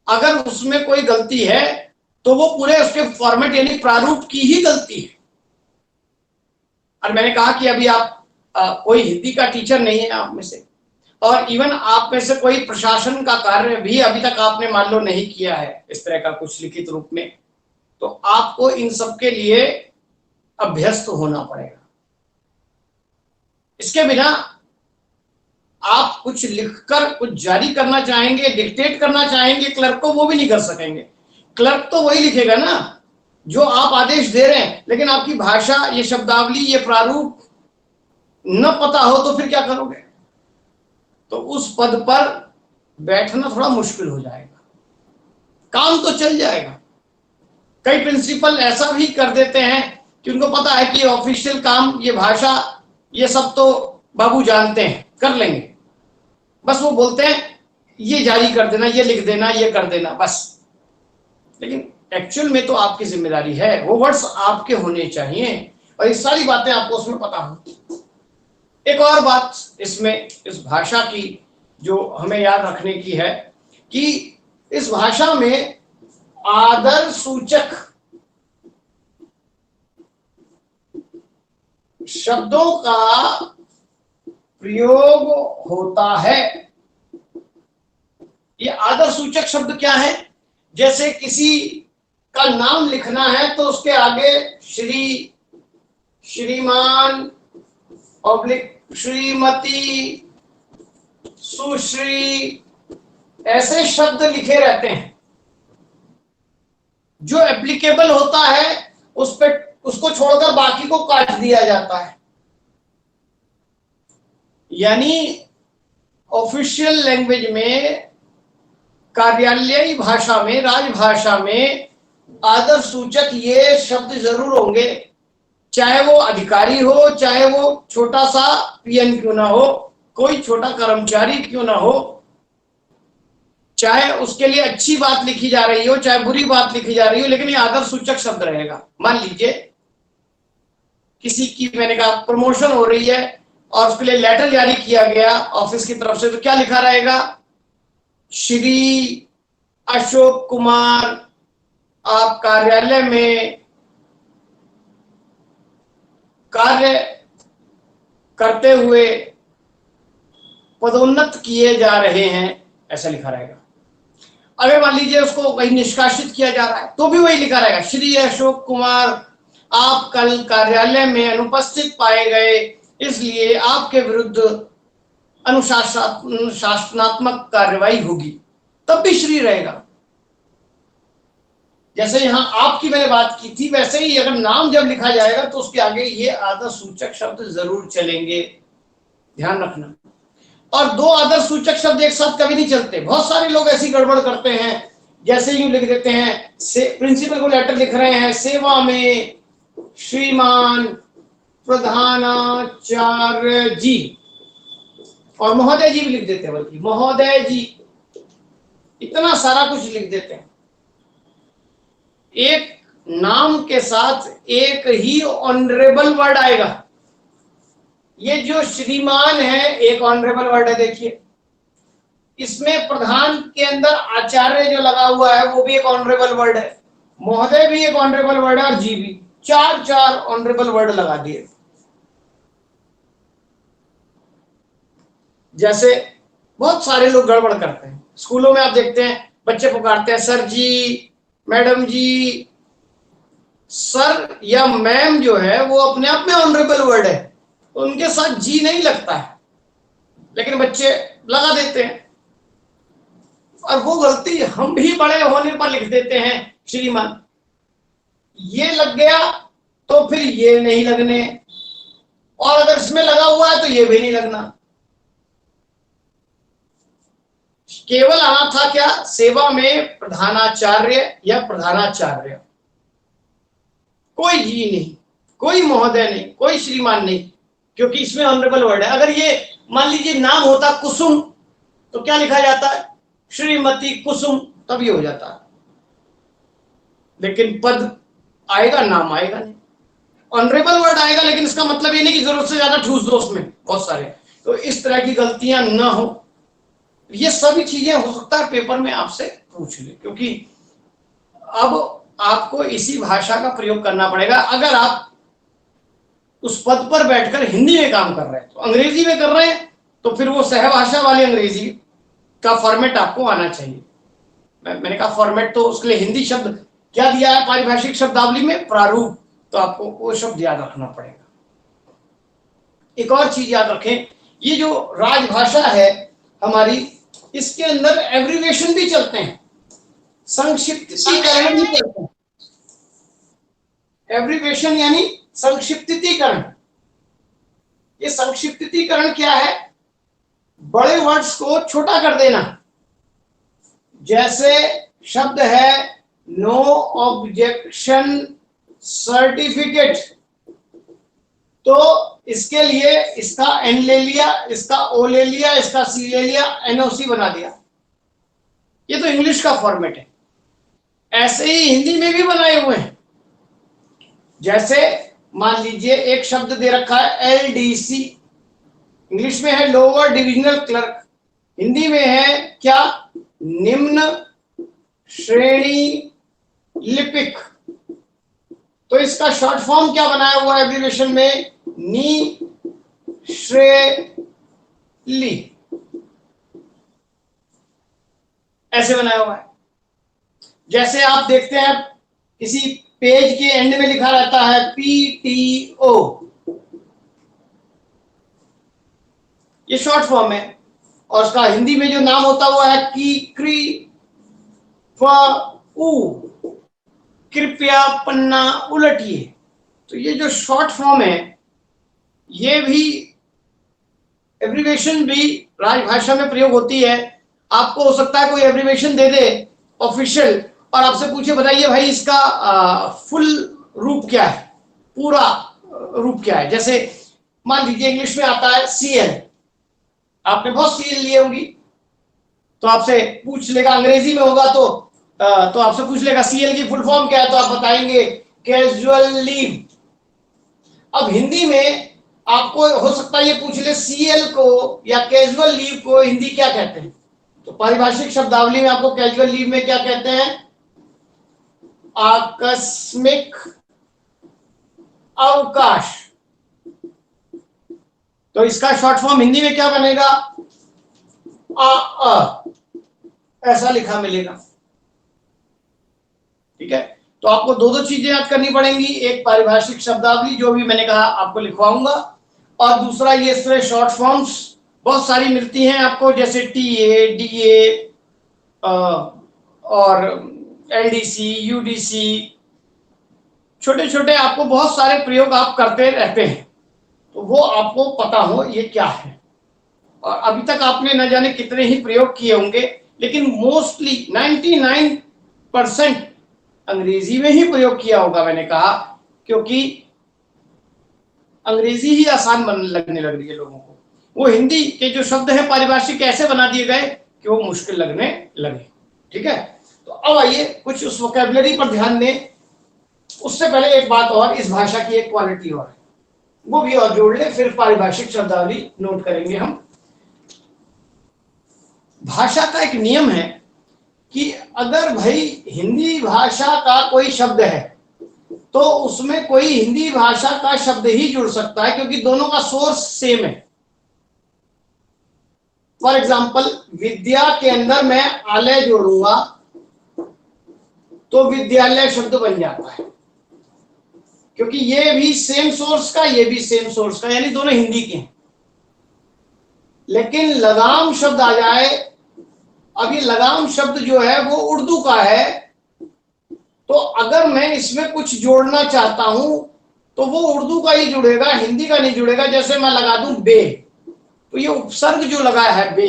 अगर उसमें कोई गलती है तो वो पूरे उसके फॉर्मेट यानी प्रारूप की ही गलती है। और मैंने कहा कि अभी आप कोई हिंदी का टीचर नहीं है आप में से, और इवन आप में से कोई प्रशासन का कार्य भी अभी तक आपने मान लो नहीं किया है इस तरह का कुछ लिखित रूप में, तो आपको इन सब के लिए अभ्यस्त होना पड़ेगा। इसके बिना आप कुछ लिखकर कुछ जारी करना चाहेंगे, डिक्टेट करना चाहेंगे क्लर्क को, वो भी नहीं कर सकेंगे। क्लर्क तो वही लिखेगा ना जो आप आदेश दे रहे हैं, लेकिन आपकी भाषा, ये शब्दावली, ये प्रारूप न पता हो तो फिर क्या करोगे? तो उस पद पर बैठना थोड़ा मुश्किल हो जाएगा। काम तो चल जाएगा। कई प्रिंसिपल ऐसा भी कर देते हैं कि उनको पता है कि ऑफिशियल काम, ये भाषा, ये सब तो बाबू जानते हैं, कर लेंगे, बस वो बोलते हैं ये जारी कर देना, ये लिख देना, ये कर देना, बस। लेकिन एक्चुअल में तो आपकी जिम्मेदारी है, वो वर्ड्स आपके होने चाहिए और ये सारी बातें आपको उसमें पता हो। एक और बात इसमें, इस भाषा की जो हमें याद रखने की है कि इस भाषा में आदर सूचक शब्दों का प्रयोग होता है। ये आदर सूचक शब्द क्या है? जैसे किसी का नाम लिखना है तो उसके आगे श्री, श्रीमान, श्रीमती, सुश्री, ऐसे शब्द लिखे रहते हैं। जो एप्लीकेबल होता है उस पे, उसको छोड़कर बाकी को काट दिया जाता है। यानी ऑफिशियल लैंग्वेज में, कार्यालयी भाषा में, राजभाषा में आदर सूचक ये शब्द जरूर होंगे, चाहे वो अधिकारी हो, चाहे वो छोटा सा पीएन क्यों ना हो, कोई छोटा कर्मचारी क्यों ना हो, चाहे उसके लिए अच्छी बात लिखी जा रही हो, चाहे बुरी बात लिखी जा रही हो, लेकिन ये आदर सूचक शब्द रहेगा। मान लीजिए किसी की, मैंने कहा, प्रमोशन हो रही है और उसके लिए लेटर जारी किया गया ऑफिस की तरफ से, तो क्या लिखा रहेगा? श्री अशोक कुमार, आप कार्यालय में कार्य करते हुए पदोन्नत किए जा रहे हैं, ऐसा लिखा रहेगा। अगर मान लीजिए उसको कहीं निष्कासित किया जा रहा है तो भी वही लिखा रहेगा, श्री अशोक कुमार, आप कल कार्यालय में अनुपस्थित पाए गए, इसलिए आपके विरुद्ध अनुशासनात्मक कार्रवाई होगी, तब भी श्री रहेगा। जैसे यहां आपकी मैंने बात की थी, वैसे ही अगर नाम जब लिखा जाएगा तो उसके आगे ये आदर सूचक शब्द जरूर चलेंगे, ध्यान रखना। और दो आदर सूचक शब्द एक साथ कभी नहीं चलते। बहुत सारे लोग ऐसी गड़बड़ करते हैं, जैसे यूं लिख देते हैं, प्रिंसिपल को लेटर लिख रहे हैं, सेवा में श्रीमान प्रधानाचार्य जी, और महोदय जी भी लिख देते हैं, बल्कि महोदय जी, इतना सारा कुछ लिख देते हैं। एक नाम के साथ एक ही ऑनरेबल वर्ड आएगा। ये जो श्रीमान है एक ऑनरेबल वर्ड है, देखिए। इसमें प्रधान के अंदर आचार्य जो लगा हुआ है वो भी एक ऑनरेबल वर्ड है, महोदय भी एक ऑनरेबल वर्ड है और जी भी, चार ऑनरेबल वर्ड लगा दिए। जैसे बहुत सारे लोग गड़बड़ करते हैं स्कूलों में, आप देखते हैं बच्चे पुकारते हैं सर जी, मैडम जी। सर या मैम जो है वो अपने आप में ऑनरेबल वर्ड है, उनके साथ जी नहीं लगता है, लेकिन बच्चे लगा देते हैं। और वो गलती हम भी बड़े होने पर लिख देते हैं श्रीमान, ये लग गया तो फिर ये नहीं लगने, और अगर इसमें लगा हुआ है तो ये भी नहीं लगना। केवल आना था क्या, सेवा में प्रधानाचार्य या प्रधानाचार्य, कोई जी नहीं, कोई महोदय नहीं, कोई श्रीमान नहीं, क्योंकि इसमें ऑनरेबल वर्ड है। अगर ये मान लीजिए नाम होता कुसुम तो क्या लिखा जाता है, श्रीमती कुसुम, तभी हो जाता है। लेकिन पद आएगा, नाम आएगा नहीं, ऑनरेबल वर्ड आएगा, लेकिन इसका मतलब ये नहीं कि जरूरत से ज्यादा ठूस दो उसमें बहुत सारे। तो इस तरह की गलतियां ना हो, ये सभी चीजें हो सकता है पेपर में आपसे पूछ ले, क्योंकि अब आपको इसी भाषा का प्रयोग करना पड़ेगा। अगर आप उस पद पर बैठकर हिंदी में काम कर रहे हैं तो अंग्रेजी में कर रहे हैं तो फिर वो सहभाषा वाली अंग्रेजी का फॉर्मेट आपको आना चाहिए। मैंने कहा फॉर्मेट, तो उसके लिए हिंदी शब्द क्या दिया है पारिभाषिक शब्दावली में, प्रारूप, तो आपको वो शब्द याद रखना पड़ेगा। एक और चीज याद रखें, ये जो राजभाषा है हमारी, इसके अंदर एब्रिविएशन भी चलते हैं, संक्षिप्तीकरण भी चलते हैं। एब्रिविएशन यानी संक्षिप्तीकरण। ये संक्षिप्तीकरण क्या है, बड़े वर्ड्स को छोटा कर देना। जैसे शब्द है नो ऑब्जेक्शन सर्टिफिकेट, तो इसके लिए इसका एन ले लिया, इसका ओ ले लिया, इसका सी ले लिया, एनओसी बना दिया। ये तो इंग्लिश का फॉर्मेट है। ऐसे ही हिंदी में भी बनाए हुए हैं। जैसे मान लीजिए एक शब्द दे रखा है एलडीसी, इंग्लिश में है लोअर डिविजनल क्लर्क, हिंदी में है क्या, निम्न श्रेणी लिपिक। तो इसका शॉर्ट फॉर्म क्या बनाया हुआ है एब्रिविएशन में, नी श्रेली, ऐसे बनाया हुआ है। जैसे आप देखते हैं किसी पेज के एंड में लिखा रहता है पीटीओ, ये शॉर्ट फॉर्म है, और उसका हिंदी में जो नाम होता हुआ है की क्री फ, कृपया पन्ना उलटिए। तो ये जो शॉर्ट फॉर्म है, ये भी एब्रिविएशन भी राजभाषा में प्रयोग होती है। आपको हो सकता है कोई एब्रिविएशन दे दे ऑफिशियल, और आपसे पूछे बताइए भाई इसका फुल रूप क्या है, पूरा रूप क्या है। जैसे मान लीजिए इंग्लिश में आता है सीएल, आपने बहुत सीएल लिए होंगी, तो आपसे पूछ लेगा, अंग्रेजी में होगा तो आपसे पूछ लेगा सीएल की फुल फॉर्म क्या है, तो आप बताएंगे कैजुअल लीव। अब हिंदी में आपको हो सकता है ये पूछ ले सीएल को या कैजुअल लीव को हिंदी क्या कहते हैं, तो पारिभाषिक शब्दावली में आपको कैजुअल लीव में क्या कहते हैं, आकस्मिक अवकाश। तो इसका शॉर्ट फॉर्म हिंदी में क्या बनेगा, ऐसा लिखा मिलेगा। ठीक है, तो आपको दो चीजें याद करनी पड़ेंगी, एक पारिभाषिक शब्दावली जो भी मैंने कहा आपको लिखवाऊंगा, और दूसरा ये इस तरह शॉर्ट फॉर्म्स बहुत सारी मिलती हैं आपको, जैसे टीए, डीए और एलडीसी, यूडीसी, छोटे छोटे आपको बहुत सारे प्रयोग आप करते रहते हैं, तो वो आपको पता हो ये क्या है। और अभी तक आपने न जाने कितने ही प्रयोग किए होंगे, लेकिन मोस्टली 99% अंग्रेजी में ही प्रयोग किया होगा मैंने कहा, क्योंकि अंग्रेजी ही आसान लगने लग रही है लोगों को। वो हिंदी के जो शब्द हैं पारिभाषिक ऐसे बना दिए गए कि वो मुश्किल लगने लगे। ठीक है, तो अब आइए कुछ उस वोकैबुलरी पर ध्यान दें। उससे पहले एक बात और, इस भाषा की एक क्वालिटी और है, वो भी और जोड़ ले, फिर पारिभाषिक शब्दावली नोट करेंगे हम। भाषा का एक नियम है कि अगर भाई हिंदी भाषा का कोई शब्द है तो उसमें कोई हिंदी भाषा का शब्द ही जुड़ सकता है, क्योंकि दोनों का सोर्स सेम है। फॉर एग्जाम्पल, विद्या के अंदर मैं आलय जोड़ूंगा तो विद्यालय शब्द बन जाता है, क्योंकि ये भी सेम सोर्स का, ये भी सेम सोर्स का, यानी दोनों हिंदी के हैं। लेकिन लगाम शब्द आ जाए, अब ये लगाम शब्द जो है वो उर्दू का है, तो अगर मैं इसमें कुछ जोड़ना चाहता हूं तो वो उर्दू का ही जुड़ेगा, हिंदी का नहीं जुड़ेगा। जैसे मैं लगा दूं बे, तो ये उपसर्ग जो लगा है बे,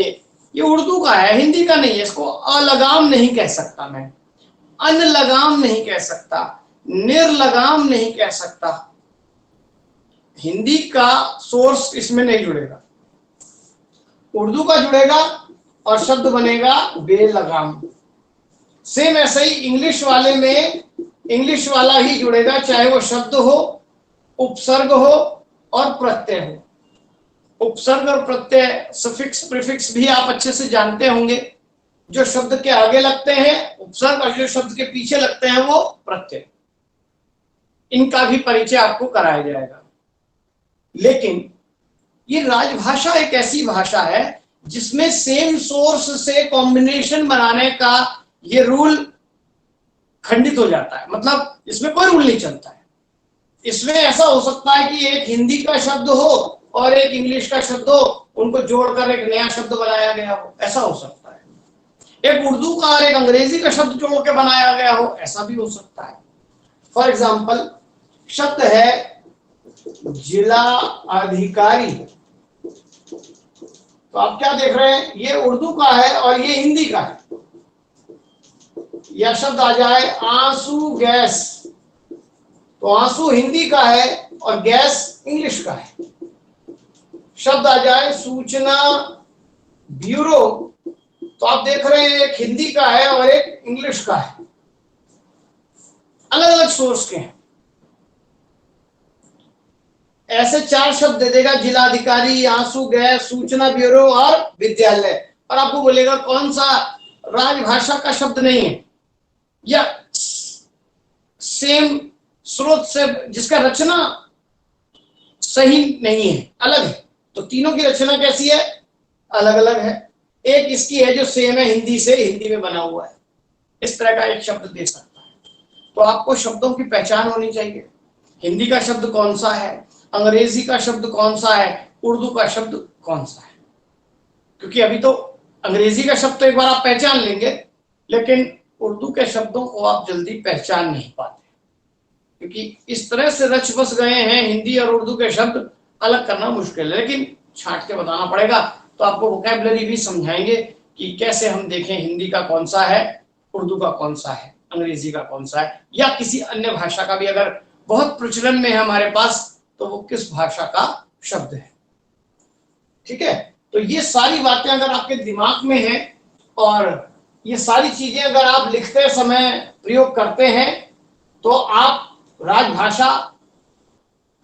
ये उर्दू का है, हिंदी का नहीं है। इसको अलगाम नहीं कह सकता मैं, अनलगाम नहीं कह सकता, निर्लगाम नहीं कह सकता। हिंदी का सोर्स इसमें नहीं जुड़ेगा, उर्दू का जुड़ेगा और शब्द बनेगा बेलगाम। सेम ऐसे ही इंग्लिश वाले में इंग्लिश वाला ही जुड़ेगा, चाहे वो शब्द हो, उपसर्ग हो और प्रत्यय हो। उपसर्ग और प्रत्यय, सफिक्स प्रीफिक्स भी आप अच्छे से जानते होंगे। जो शब्द के आगे लगते हैं उपसर्ग और जो शब्द के पीछे लगते हैं वो प्रत्यय। इनका भी परिचय आपको कराया जाएगा। लेकिन ये राजभाषा एक ऐसी भाषा है जिसमें सेम सोर्स से कॉम्बिनेशन बनाने का ये रूल खंडित हो जाता है, मतलब इसमें कोई रूल नहीं चलता है। इसमें ऐसा हो सकता है कि एक हिंदी का शब्द हो और एक इंग्लिश का शब्द हो, उनको जोड़कर एक नया शब्द बनाया गया हो, ऐसा हो सकता है। एक उर्दू का और एक अंग्रेजी का शब्द जोड़ के बनाया गया हो, ऐसा भी हो सकता है। फॉर एग्जाम्पल, शब्द है जिला अधिकारी, तो आप क्या देख रहे हैं, ये उर्दू का है और ये हिंदी का है। यह शब्द आ जाए आंसू गैस, तो आंसू हिंदी का है और गैस इंग्लिश का है। शब्द आ जाए सूचना ब्यूरो, तो आप देख रहे हैं एक हिंदी का है और एक इंग्लिश का है, अलग अलग सोर्स के हैं। ऐसे 4 शब्द दे देगा, जिलाधिकारी, आंसू गैस, सूचना ब्यूरो और विद्यालय, और आपको बोलेगा कौन सा राजभाषा का शब्द नहीं है या सेम स्रोत से जिसका रचना सही नहीं है, अलग है। तो तीनों की रचना कैसी है, अलग अलग है। एक इसकी है जो सेम है हिंदी से, हिंदी में बना हुआ है। इस तरह का एक शब्द दे सकता है। तो आपको शब्दों की पहचान होनी चाहिए। हिंदी का शब्द कौन सा है, अंग्रेजी का शब्द कौन सा है, उर्दू का शब्द कौन सा है। क्योंकि अभी तो अंग्रेजी का शब्द तो एक बार आप पहचान लेंगे, लेकिन उर्दू के शब्दों को आप जल्दी पहचान नहीं पाते, क्योंकि इस तरह से रच बस गए हैं हिंदी और उर्दू के शब्द, अलग करना मुश्किल है। लेकिन छांट के बताना पड़ेगा, तो आपको वोकैबुलरी भी समझाएंगे कि कैसे हम देखें हिंदी का कौन सा है, उर्दू का कौन सा है, अंग्रेजी का कौन सा है, या किसी अन्य भाषा का भी अगर बहुत प्रचलन में है हमारे पास तो वो किस भाषा का शब्द है। ठीक है, तो ये सारी बातें अगर आपके दिमाग में हैं और ये सारी चीजें अगर आप लिखते समय प्रयोग करते हैं तो आप राजभाषा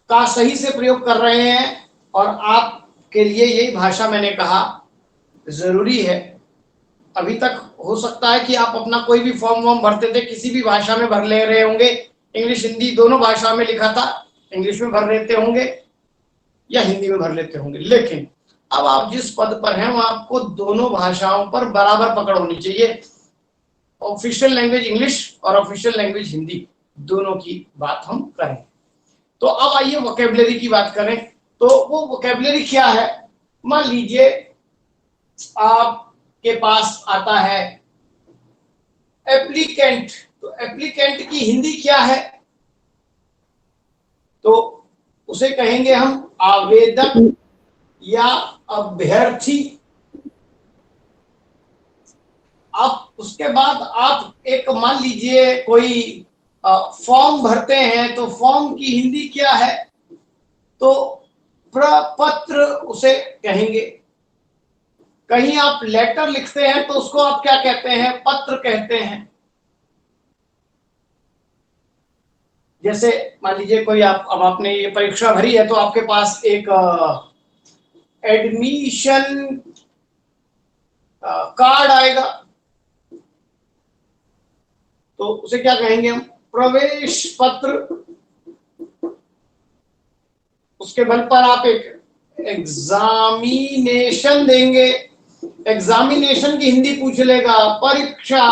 का सही से प्रयोग कर रहे हैं, और आपके लिए यही भाषा मैंने कहा जरूरी है। अभी तक हो सकता है कि आप अपना कोई भी फॉर्म वॉर्म भरते थे किसी भी भाषा में भर ले रहे होंगे, इंग्लिश हिंदी दोनों भाषा में लिखा था, इंग्लिश में भर लेते होंगे या हिंदी में भर लेते होंगे। लेकिन अब आप जिस पद पर हैं वहां आपको दोनों भाषाओं पर बराबर पकड़ होनी चाहिए। ऑफिशियल लैंग्वेज इंग्लिश और ऑफिशियल लैंग्वेज हिंदी, दोनों की बात हम करें। तो अब आइए वोकैबुलरी की बात करें। तो वो वोकैबुलरी क्या है, मान लीजिए आपके पास आता है एप्लीकेंट, तो एप्लीकेंट की हिंदी क्या है, तो उसे कहेंगे हम आवेदक या अभ्यर्थी। आप उसके बाद आप एक मान लीजिए कोई फॉर्म भरते हैं, तो फॉर्म की हिंदी क्या है, तो प्रपत्र उसे कहेंगे। कहीं आप लेटर लिखते हैं तो उसको आप क्या कहते हैं, पत्र कहते हैं। जैसे मान लीजिए कोई अब आपने ये परीक्षा भरी है तो आपके पास एक एडमिशन कार्ड आएगा तो उसे क्या कहेंगे हम? प्रवेश पत्र। उसके बल पर आप एक एग्जामिनेशन देंगे। एग्जामिनेशन की हिंदी पूछ लेगा परीक्षा।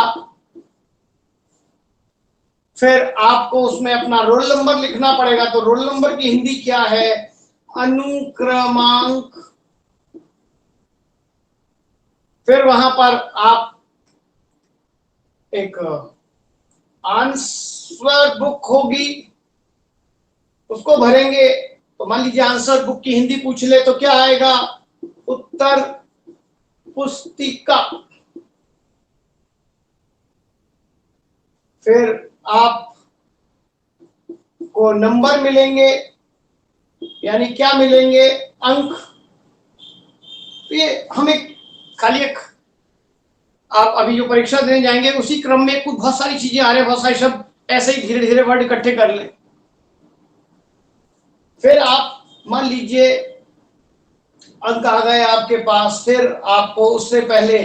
फिर आपको उसमें अपना रोल नंबर लिखना पड़ेगा, तो रोल नंबर की हिंदी क्या है? अनुक्रमांक। फिर वहां पर आप एक आंसर बुक होगी, उसको भरेंगे। तो मान लीजिए आंसर बुक की हिंदी पूछ ले तो क्या आएगा? उत्तर पुस्तिका। फिर आप को नंबर मिलेंगे, यानी क्या मिलेंगे? अंक। तो ये हम एक खाली एक आप अभी जो परीक्षा देने जाएंगे उसी क्रम में कुछ बहुत सारी चीजें आ रही हैं, बहुत सारे शब्द ऐसे ही धीरे धीरे वर्ड इकट्ठे कर लें। फिर आप मान लीजिए अंक आ गए आपके पास, फिर आपको उससे पहले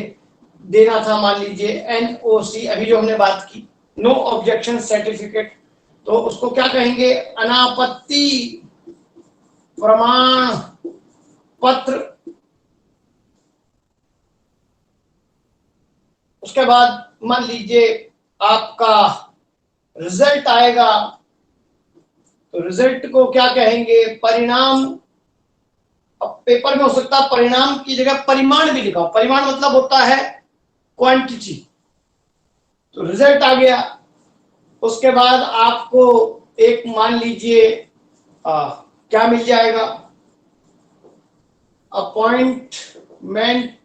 देना था मान लीजिए NOC, अभी जो हमने बात की, नो ऑब्जेक्शन सर्टिफिकेट। तो उसको क्या कहेंगे? अनापत्ति प्रमाण पत्र। उसके बाद मान लीजिए आपका रिजल्ट आएगा, तो रिजल्ट को क्या कहेंगे? परिणाम। अब पेपर में हो सकता है परिणाम की जगह परिमाण भी लिखा हो। परिमाण मतलब होता है क्वांटिटी। तो रिजल्ट आ गया। उसके बाद आपको एक मान लीजिए क्या मिल जाएगा? Appointment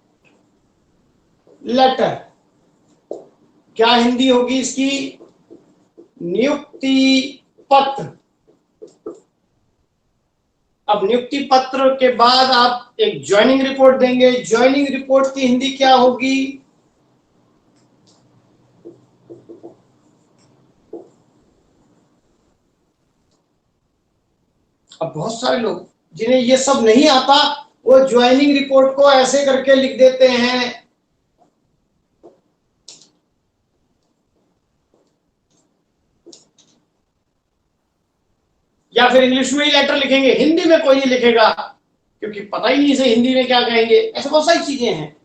letter. क्या हिंदी होगी इसकी? नियुक्ति पत्र। अब नियुक्ति पत्र के बाद आप एक ज्वाइनिंग रिपोर्ट देंगे। ज्वाइनिंग रिपोर्ट की हिंदी क्या होगी? अब बहुत सारे लोग जिन्हें ये सब नहीं आता वो ज्वाइनिंग रिपोर्ट को ऐसे करके लिख देते हैं। या फिर इंग्लिश में ही लेटर लिखेंगे, हिंदी में कोई नहीं लिखेगा क्योंकि पता ही नहीं इसे हिंदी में क्या कहेंगे। ऐसे बहुत सारी चीजें हैं।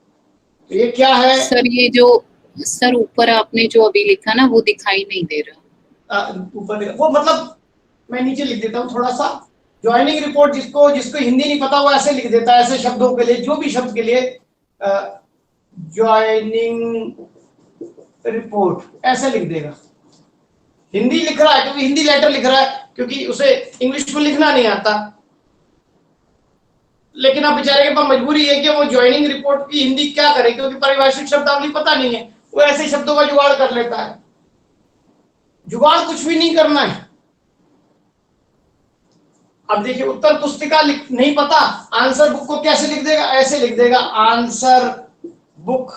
तो ये क्या है? सर ये जो सर ऊपर आपने जो अभी लिखा ना वो दिखाई नहीं दे रहा। ऊपर वो मतलब मैं नीचे लिख देता हूँ थोड़ा सा। ज्वाइनिंग रिपोर्ट जिसको हिंदी नहीं पता वो ऐसे लिख देता है, ऐसे शब्दों के लिए, जो भी शब्द के लिए ज्वाइनिंग रिपोर्ट ऐसे लिख देगा। हिंदी लिख रहा है क्योंकि हिंदी लेटर लिख रहा है, क्योंकि उसे इंग्लिश में लिखना नहीं आता। लेकिन अब बेचारे के पास मजबूरी है कि वो ज्वाइनिंग रिपोर्ट की हिंदी क्या करे, क्योंकि पारिभाषिक शब्दावली पता नहीं है। वो ऐसे शब्दों का जुगाड़ कर लेता है। जुगाड़ कुछ भी नहीं करना है। अब देखिए उत्तर पुस्तिका नहीं पता, आंसर बुक को कैसे लिख देगा? ऐसे लिख देगा आंसर बुक।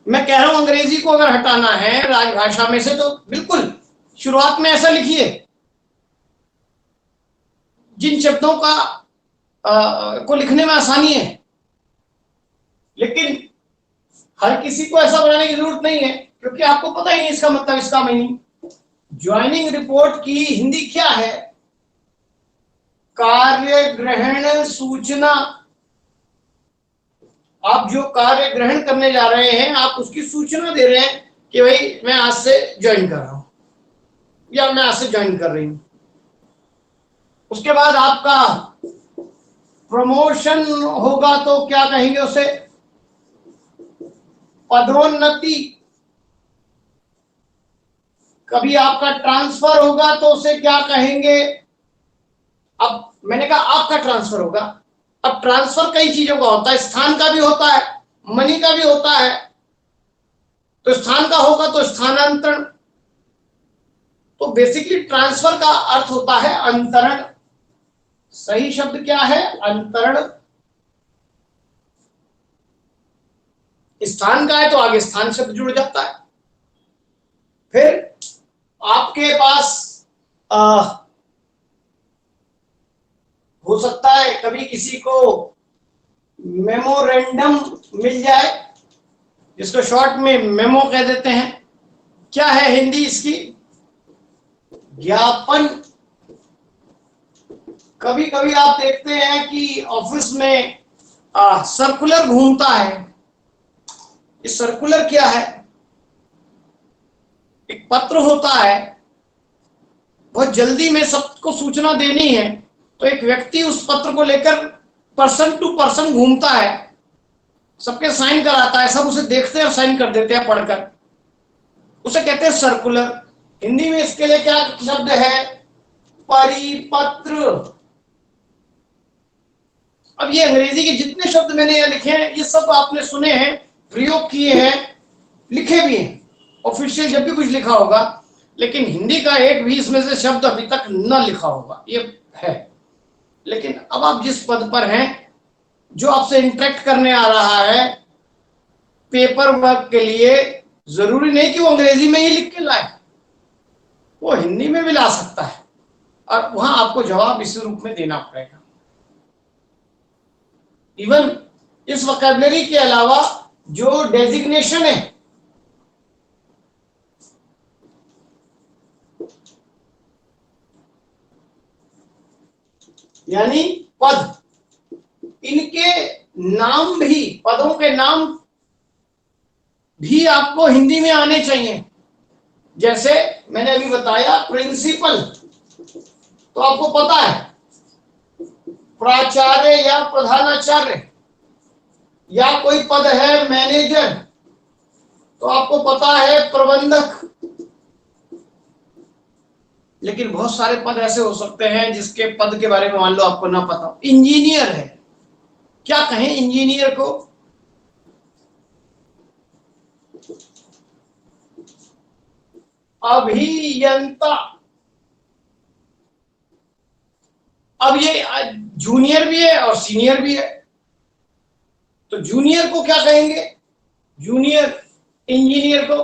मैं कह रहा हूं अंग्रेजी को अगर हटाना है राजभाषा में से तो बिल्कुल शुरुआत में ऐसा लिखिए। जिन शब्दों का को लिखने में आसानी है, लेकिन हर किसी को ऐसा बनाने की जरूरत नहीं है क्योंकि आपको पता ही नहीं इसका मतलब, इसका मीनिंग। ज्वाइनिंग रिपोर्ट की हिंदी क्या है? कार्य ग्रहण सूचना। आप जो कार्य ग्रहण करने जा रहे हैं आप उसकी सूचना दे रहे हैं कि भाई मैं आज से ज्वाइन कर रहा हूं या मैं आज से ज्वाइन कर रही हूं। उसके बाद आपका प्रमोशन होगा तो क्या कहेंगे उसे? पदोन्नति। कभी आपका ट्रांसफर होगा तो उसे क्या कहेंगे? अब मैंने कहा आपका ट्रांसफर होगा। अब ट्रांसफर कई चीजों का होता है, स्थान का भी होता है, मनी का भी होता है। तो स्थान का होगा तो स्थानांतरण। तो बेसिकली ट्रांसफर का अर्थ होता है अंतरण। सही शब्द क्या है? अंतरण। स्थान का है तो आगे स्थान शब्द जुड़ जाता है। फिर आपके पास हो सकता है कभी किसी को मेमोरेंडम मिल जाए, जिसको शॉर्ट में मेमो कह देते हैं। क्या है हिंदी इसकी? ज्ञापन। कभी कभी आप देखते हैं कि ऑफिस में सर्कुलर घूमता है। ये सर्कुलर क्या है? एक पत्र होता है, बहुत जल्दी में सबको सूचना देनी है, तो एक व्यक्ति उस पत्र को लेकर पर्सन टू पर्सन घूमता है, सबके साइन कराता है, सब उसे देखते हैं और साइन कर देते हैं पढ़कर, उसे कहते हैं सर्कुलर। हिंदी में इसके लिए क्या शब्द है? परिपत्र। अब ये अंग्रेजी के जितने शब्द मैंने यहाँ लिखे हैं, ये सब आपने सुने हैं, प्रयोग किए हैं, लिखे भी हैं, ऑफिशियल जब भी कुछ लिखा होगा, लेकिन हिंदी का एक भी इसमें से शब्द अभी तक न लिखा होगा, ये है। लेकिन अब आप जिस पद पर हैं, जो आपसे इंटरेक्ट करने आ रहा है पेपर वर्क के लिए, जरूरी नहीं कि वो अंग्रेजी में ही लिख के लाए, वो हिंदी में भी ला सकता है, और वहां आपको जवाब इसी रूप में देना पड़ेगा। इवन इस वोकैबुलरी के अलावा जो डेजिग्नेशन है, यानी पद, इनके नाम भी, पदों के नाम भी आपको हिंदी में आने चाहिए। जैसे मैंने अभी बताया प्रिंसिपल, तो आपको पता है प्राचार्य या प्रधानाचार्य, या कोई पद है मैनेजर, तो आपको पता है प्रबंधक। लेकिन बहुत सारे पद ऐसे हो सकते हैं जिसके पद के बारे में मान लो आपको ना पता हो। इंजीनियर है, क्या कहें इंजीनियर को? अभियंता। अब ये जूनियर भी है और सीनियर भी है, तो जूनियर को क्या कहेंगे? जूनियर इंजीनियर को।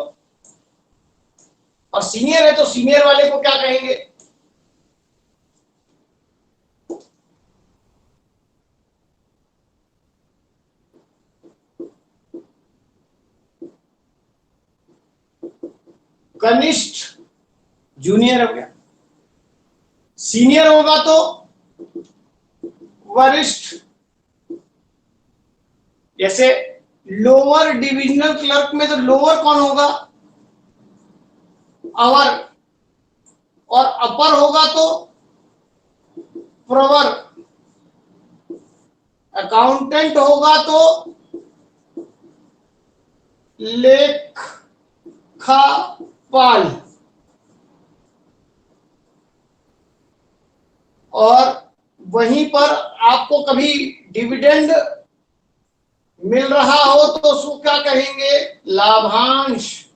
और सीनियर है तो सीनियर वाले को क्या कहेंगे? कनिष्ठ जूनियर हो गया। सीनियर होगा तो वरिष्ठ। जैसे लोअर डिविजनल क्लर्क में तो लोअर कौन होगा? अवर। और अपर होगा तो प्रवर। अकाउंटेंट होगा तो लेखापाल। और वहीं पर आपको कभी डिविडेंड मिल रहा हो तो उसको क्या कहेंगे? लाभांश।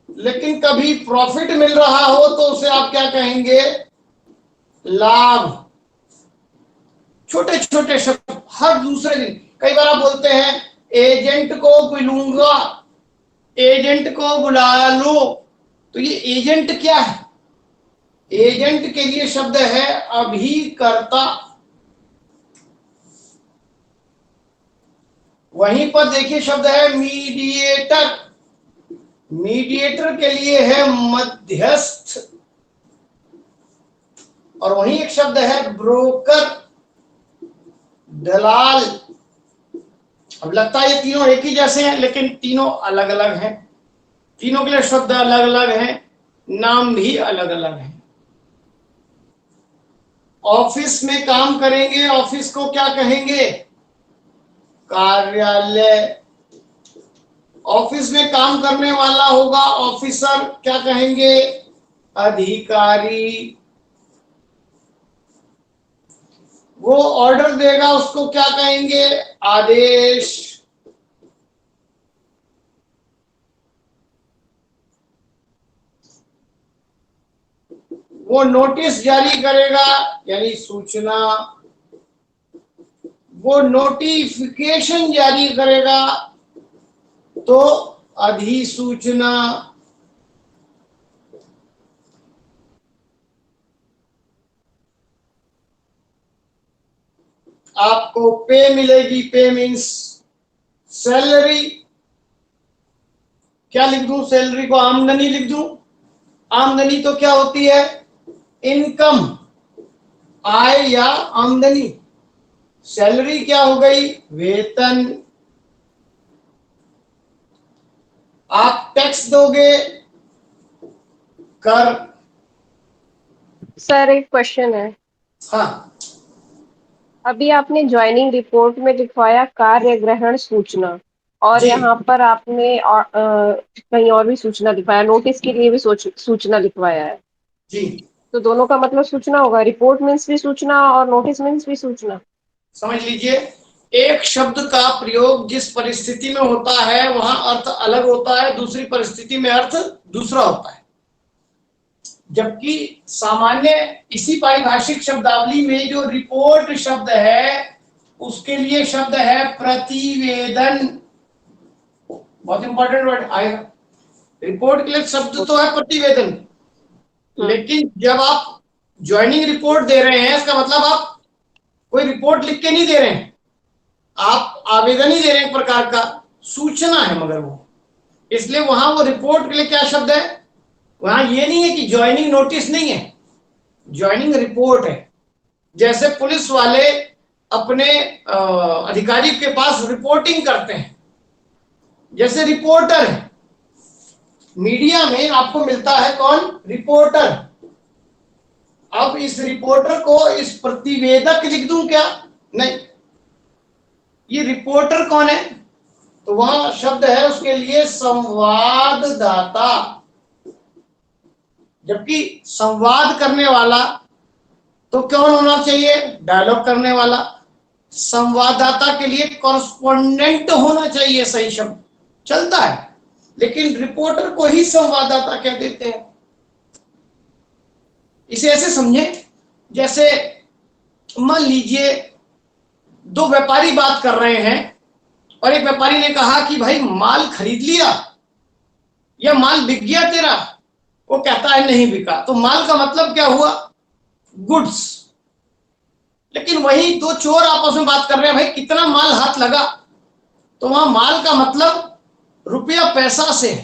लेकिन कभी प्रॉफिट मिल रहा हो तो उसे आप क्या कहेंगे? लाभ। छोटे छोटे शब्द हर दूसरे दिन। कई बार आप बोलते हैं एजेंट को बुलाऊंगा, एजेंट को बुला लो, तो ये एजेंट क्या है? एजेंट के लिए शब्द है अभिकर्ता। वहीं पर देखिए शब्द है मीडिएटर। मीडिएटर के लिए है मध्यस्थ। और वहीं एक शब्द है ब्रोकर, दलाल। अब लगता है ये तीनों एक ही जैसे हैं, लेकिन तीनों अलग अलग हैं। तीनों के लिए शब्द अलग अलग हैं, नाम भी अलग अलग हैं। ऑफिस में काम करेंगे, ऑफिस को क्या कहेंगे? कार्यालय। ऑफिस में काम करने वाला होगा ऑफिसर, क्या कहेंगे? अधिकारी। वो ऑर्डर देगा उसको क्या कहेंगे? आदेश। वो नोटिस जारी करेगा यानी सूचना। वो नोटिफिकेशन जारी करेगा तो अधिसूचना। आपको पे मिलेगी, पे मीन्स सैलरी। क्या लिख दूं? सैलरी को आमदनी लिख दूं। आमदनी तो क्या होती है? इनकम, आय या आमदनी। सैलरी क्या हो गई? वेतन। आप टैक्स दोगे, कर। सर एक क्वेश्चन है। हाँ, अभी आपने ज्वाइनिंग रिपोर्ट में लिखवाया कार्य ग्रहण सूचना, और जी यहाँ पर आपने कहीं और भी सूचना लिखवाया, नोटिस के लिए भी सूचना लिखवाया है। जी, तो दोनों का मतलब सूचना होगा। रिपोर्ट मीन्स भी सूचना और नोटिस मीन्स भी सूचना। समझ लीजिए, एक शब्द का प्रयोग जिस परिस्थिति में होता है वहां अर्थ अलग होता है, दूसरी परिस्थिति में अर्थ दूसरा होता है। जबकि सामान्य इसी पारिभाषिक शब्दावली में जो रिपोर्ट शब्द है उसके लिए शब्द है प्रतिवेदन। बहुत इंपॉर्टेंट वर्ड आएगा। रिपोर्ट के लिए शब्द तो है प्रतिवेदन, लेकिन जब आप ज्वाइनिंग रिपोर्ट दे रहे हैं इसका मतलब आप कोई रिपोर्ट लिख के नहीं दे रहे हैं, आप आवेदन ही दे रहे हैं, एक प्रकार का सूचना है। मगर वो इसलिए वहां वो रिपोर्ट के लिए क्या शब्द है? वहां ये नहीं है कि ज्वाइनिंग नोटिस नहीं है, ज्वाइनिंग रिपोर्ट है। जैसे पुलिस वाले अपने अधिकारी के पास रिपोर्टिंग करते हैं, जैसे रिपोर्टर है। मीडिया में आपको मिलता है कौन? रिपोर्टर। अब इस रिपोर्टर को इस प्रतिवेदक लिख दूं क्या? नहीं। ये रिपोर्टर कौन है? तो वहां शब्द है उसके लिए संवाददाता। जबकि संवाद करने वाला तो कौन होना चाहिए? डायलॉग करने वाला। संवाददाता के लिए कॉरेस्पोंडेंट होना चाहिए, सही शब्द चलता है, लेकिन रिपोर्टर को ही संवाददाता कह देते हैं। इसे ऐसे समझे जैसे मान लीजिए दो व्यापारी बात कर रहे हैं और एक व्यापारी ने कहा कि भाई माल खरीद लिया या माल बिक गया तेरा? वो कहता है नहीं बिका। तो माल का मतलब क्या हुआ? गुड्स। लेकिन वही दो चोर आपस में बात कर रहे हैं, भाई कितना माल हाथ लगा? तो वहां माल का मतलब रुपया पैसा से है।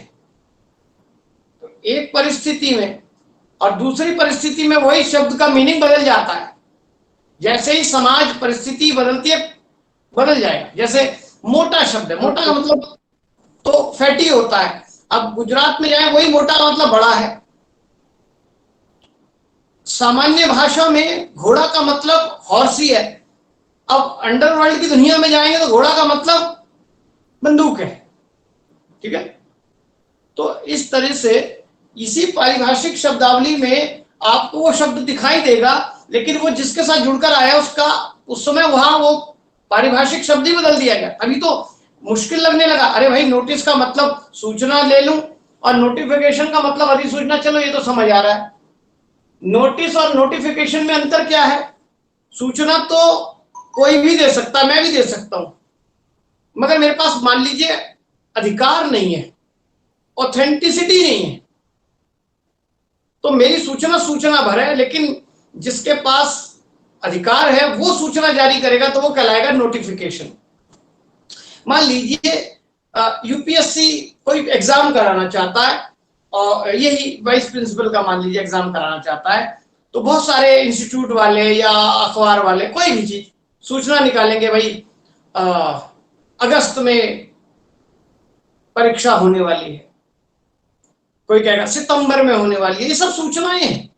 तो एक परिस्थिति में और दूसरी परिस्थिति में वही शब्द का मीनिंग बदल जाता है। जैसे ही समाज परिस्थिति बदलती है बदल जाएगा। जैसे मोटा शब्द है, मोटा का मतलब तो फैटी होता है। अब गुजरात में जाए वही मोटा का मतलब बड़ा है। सामान्य भाषा में घोड़ा का मतलब हॉर्सी है। अब अंडरवर्ल्ड की दुनिया में जाएंगे तो घोड़ा का मतलब बंदूक है। ठीक है, तो इस तरह से इसी पारिभाषिक शब्दावली में आपको वो शब्द दिखाई देगा, लेकिन वो जिसके साथ जुड़कर आया उसका उस समय वहां वो पारिभाषिक शब्द ही बदल दिया गया। अभी तो मुश्किल लगने लगा। अरे भाई नोटिस का मतलब सूचना ले लूं और नोटिफिकेशन का मतलब अधिसूचना, चलो ये तो समझ आ रहा है। नोटिस और नोटिफिकेशन में अंतर क्या है? सूचना तो कोई भी दे सकता, मैं भी दे सकता हूं, मगर मेरे पास मान लीजिए अधिकार नहीं है, ऑथेंटिसिटी नहीं है, तो मेरी सूचना सूचना भर है, लेकिन जिसके पास अधिकार है वो सूचना जारी करेगा तो वो कहलाएगा नोटिफिकेशन। मान लीजिए यूपीएससी कोई एग्जाम कराना चाहता है और यही वाइस प्रिंसिपल का मान लीजिए एग्जाम कराना चाहता है, तो बहुत सारे इंस्टीट्यूट वाले या अखबार वाले कोई भी चीज सूचना निकालेंगे, भाई अगस्त में परीक्षा होने वाली है, कोई कहेगा सितंबर में होने वाली है। ये सब सूचनाएं हैं।